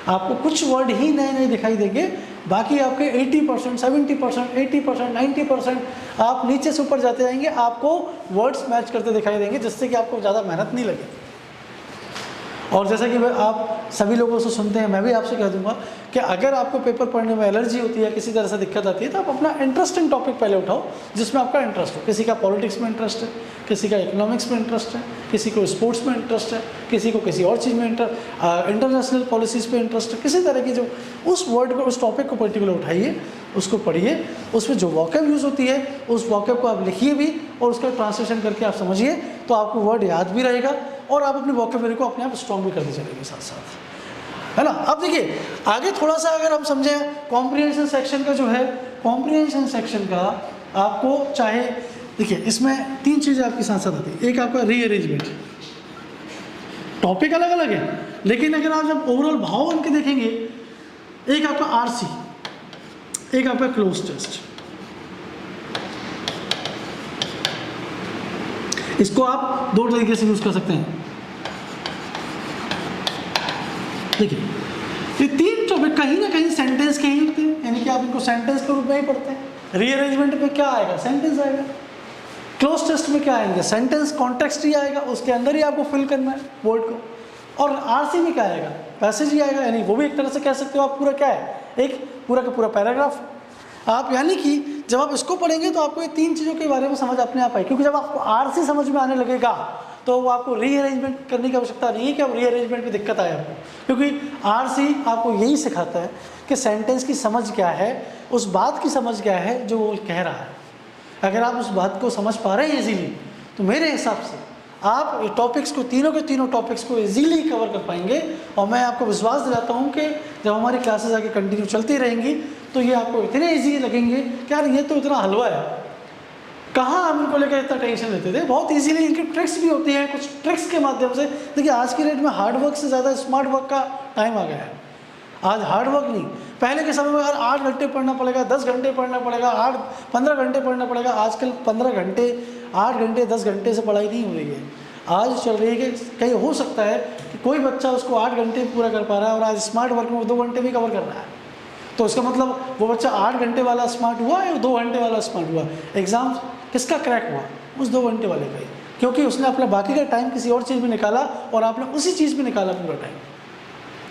आपको कुछ वर्ड ही नए नए दिखाई देंगे, बाकी आपके 80%, 70%, 80%, 90% आप नीचे से ऊपर जाते जाएंगे, आपको वर्ड्स मैच करते दिखाई देंगे, जिससे कि आपको ज़्यादा मेहनत नहीं लगेगी। और जैसा कि आप सभी लोगों से सुनते हैं, मैं भी आपसे कह दूंगा कि अगर आपको पेपर पढ़ने में एलर्जी होती है, किसी तरह से दिक्कत आती है, तो आप अपना इंटरेस्टिंग टॉपिक पहले उठाओ जिसमें आपका इंटरेस्ट हो। किसी का पॉलिटिक्स में इंटरेस्ट है, किसी का इकोनॉमिक्स में इंटरेस्ट है, किसी को स्पोर्ट्स में इंटरेस्ट है, किसी को किसी और चीज़ में इंटरनेशनल पॉलिसीज़ पे इंटरेस्ट है, किसी तरह की जो उस वर्ड को, उस टॉपिक को पर्टिकुलर उठाइए, उसको पढ़िए, उसमें जो वॉकैब यूज़ होती है उस वॉकैब को आप लिखिए भी और उसका ट्रांसलेशन करके आप समझिए, तो आपको वर्ड याद भी रहेगा और आप अपनी वोकैबुलरी को अपने आप स्ट्रॉन्ग भी करते चलेंगे साथ साथ, है ना। अब देखिए आगे थोड़ा सा अगर हम समझें कॉम्प्रिहेंशन सेक्शन का जो है, कॉम्प्रिहेंशन सेक्शन का आपको चाहे देखिए इसमें 3 चीज़ें आपके साथ साथ आती है। एक आपका रीअरेंजमेंट, टॉपिक अलग अलग है लेकिन अगर आप जब ओवरऑल भाव बन के देखेंगे, एक आपका आरसी, एक आपका क्लोज टेस्ट। इसको आप 2 तरीके से यूज कर सकते हैं। देखिए ये 3 टॉपिक कहीं ना कहीं सेंटेंस के ही होते हैं, यानी कि आप इनको सेंटेंस के रूप में ही पढ़ते हैं। रीअरेंजमेंट में क्या आएगा, सेंटेंस आएगा। क्लोज टेस्ट में क्या आएंगे, सेंटेंस कॉन्टेक्स्ट ही आएगा, उसके अंदर ही आपको फिल करना है वर्ड को। और आरसी में क्या आएगा, पैसेज ही आएगा, यानी वो भी एक तरह से कह सकते हो आप पूरा क्या है, एक पूरा का पूरा पैराग्राफ आप, यानी कि जब आप इसको पढ़ेंगे तो आपको ये 3 चीज़ों के बारे में समझ अपने आप आए, क्योंकि जब आपको आरसी समझ में आने लगेगा तो वो आपको रीअरेंजमेंट करने की आवश्यकता नहीं है कि अब रीअरेंजमेंट में दिक्कत आए आपको, क्योंकि आरसी आपको यही सिखाता है कि सेंटेंस की समझ क्या है, उस बात की समझ क्या है जो वो कह रहा है। अगर आप उस बात को समझ पा रहे हैं इजीली, तो मेरे हिसाब से आप ये टॉपिक्स को, तीनों के तीनों टॉपिक्स को इजीली कवर कर पाएंगे। और मैं आपको विश्वास दिलाता हूँ कि जब हमारी क्लासेस आगे कंटिन्यू चलती रहेंगी तो ये आपको इतने ईजी लगेंगे कि यार ये तो इतना हलवा है, कहाँ हम इनको लेकर इतना टेंशन लेते थे, बहुत इजीली इनकी ट्रिक्स भी होती है, कुछ ट्रिक्स के माध्यम से। देखिए आज की डेट में हार्ड वर्क से ज़्यादा स्मार्ट वर्क का टाइम आ गया है। आज हार्ड वर्क नहीं, पहले के समय में अगर 8 घंटे पढ़ना पड़ेगा, 10 घंटे पढ़ना पड़ेगा, 15 घंटे पढ़ना पड़ेगा। आजकल 15 घंटे, 8 घंटे, 10 घंटे से पढ़ाई नहीं हो रही है। आज चल रही है कि कहीं हो सकता है कि कोई बच्चा उसको 8 घंटे पूरा कर पा रहा है और आज स्मार्ट वर्क में वो 2 घंटे भी कवर कर रहा है। तो इसका मतलब वो बच्चा 8 घंटे वाला स्मार्ट हुआ या 2 घंटे वाला स्मार्ट हुआ। एग्ज़ाम किसका क्रैक हुआ? उस 2 घंटे वाले का ही, क्योंकि उसने अपना बाकी का टाइम किसी और चीज़ में निकाला और आपने उसी चीज़ में निकाला पूरा टाइम।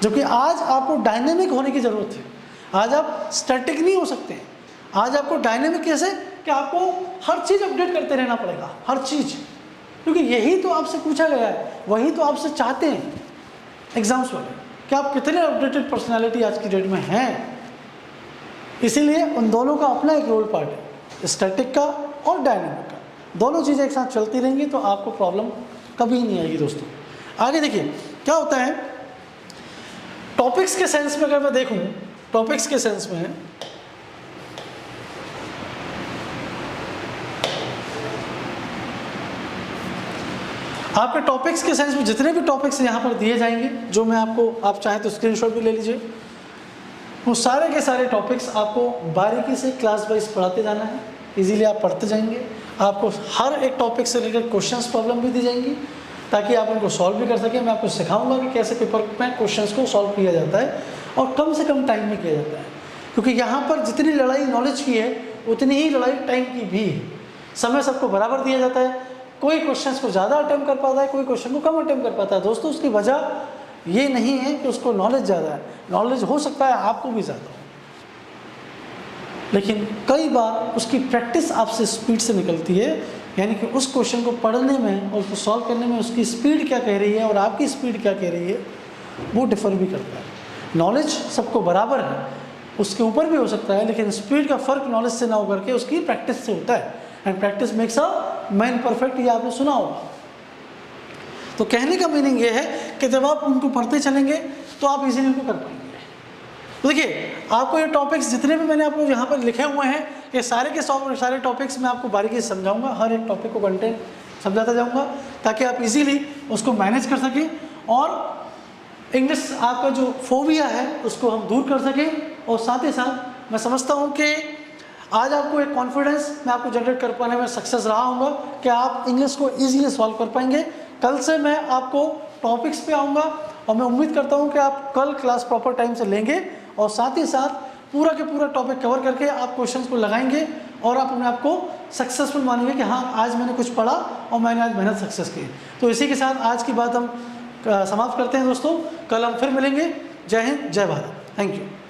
जबकि आज आपको डायनेमिक होने की ज़रूरत है। आज आप स्टैटिक नहीं हो सकते। आज आपको डायनेमिक कैसे, कि आपको हर चीज़ अपडेट करते रहना पड़ेगा, हर चीज़, क्योंकि यही तो आपसे पूछा गया है, वही तो आपसे चाहते हैं एग्जाम्स वाले, कि आप कितने अपडेटेड पर्सनालिटी आज की डेट में हैं। इसीलिए उन दोनों का अपना एक रोल पार्ट है, स्टैटिक का और डायनेमिक का। दोनों चीज़ें एक साथ चलती रहेंगी तो आपको प्रॉब्लम कभी नहीं आएगी दोस्तों। आगे देखिए क्या होता है, टॉपिक्स के सेंस में अगर मैं देखूं, टॉपिक्स के सेंस में आपके टॉपिक्स के सेंस में जितने भी टॉपिक्स यहाँ पर दिए जाएंगे, जो मैं आपको, आप चाहें तो स्क्रीनशॉट भी ले लीजिए, वो सारे के सारे टॉपिक्स आपको बारीकी से क्लास वाइज पढ़ाते जाना है। इजीली आप पढ़ते जाएंगे। आपको हर एक टॉपिक से रिलेटेड क्वेश्चंस प्रॉब्लम भी दी जाएंगी ताकि आप उनको सॉल्व भी कर सकें। मैं आपको सिखाऊंगा कि कैसे पेपर में क्वेश्चंस को सॉल्व किया जाता है और कम से कम टाइम में किया जाता है, क्योंकि यहाँ पर जितनी लड़ाई नॉलेज की है उतनी ही लड़ाई टाइम की भी है। समय सबको बराबर दिया जाता है। कोई क्वेश्चंस को ज़्यादा अटेम्प्ट कर पाता है, कोई क्वेश्चन को कम अटेम्प्ट कर पाता है। दोस्तों उसकी वजह ये नहीं है कि उसको नॉलेज ज़्यादा है, नॉलेज हो सकता है आपको भी ज़्यादा हो, लेकिन कई बार उसकी प्रैक्टिस आपसे स्पीड से निकलती है। यानी कि उस क्वेश्चन को पढ़ने में और उसको सॉल्व करने में उसकी स्पीड क्या कह रही है और आपकी स्पीड क्या कह रही है, वो डिफ़र भी करता है। नॉलेज सबको बराबर है, उसके ऊपर भी हो सकता है, लेकिन स्पीड का फ़र्क नॉलेज से ना होकर के उसकी प्रैक्टिस से होता है। And practice makes a man perfect, ये आपने सुना होगा। तो कहने का मीनिंग ये है कि जब आप उनको पढ़ते चलेंगे तो आप इजीली उनको कर पाएंगे। तो देखिए आपको ये टॉपिक्स जितने भी मैंने आपको यहाँ पर लिखे हुए हैं, ये सारे के सारे टॉपिक्स मैं आपको बारीकी से समझाऊंगा। हर एक टॉपिक को कंटेंट समझाता जाऊँगा ताकि आप इजीली उसको मैनेज कर सकें और इंग्लिश आपका जो फोबिया है उसको हम दूर कर सकें। और साथ ही साथ मैं समझता हूँ कि आज आपको एक कॉन्फिडेंस मैं आपको जनरेट कर पाने में सक्सेस रहा हूँगा कि आप इंग्लिश को ईजिली सॉल्व कर पाएंगे। कल से मैं आपको टॉपिक्स पे आऊँगा और मैं उम्मीद करता हूँ कि आप कल क्लास प्रॉपर टाइम से लेंगे और साथ ही साथ पूरा के पूरा टॉपिक कवर करके आप क्वेश्चंस को लगाएंगे और आप अपने आप को सक्सेसफुल मानेंगे कि हाँ आज मैंने कुछ पढ़ा और मैंने आज मेहनत सक्सेस की। तो इसी के साथ आज की बात हम समाप्त करते हैं दोस्तों। कल हम फिर मिलेंगे। जय हिंद, जय भारत। Thank you.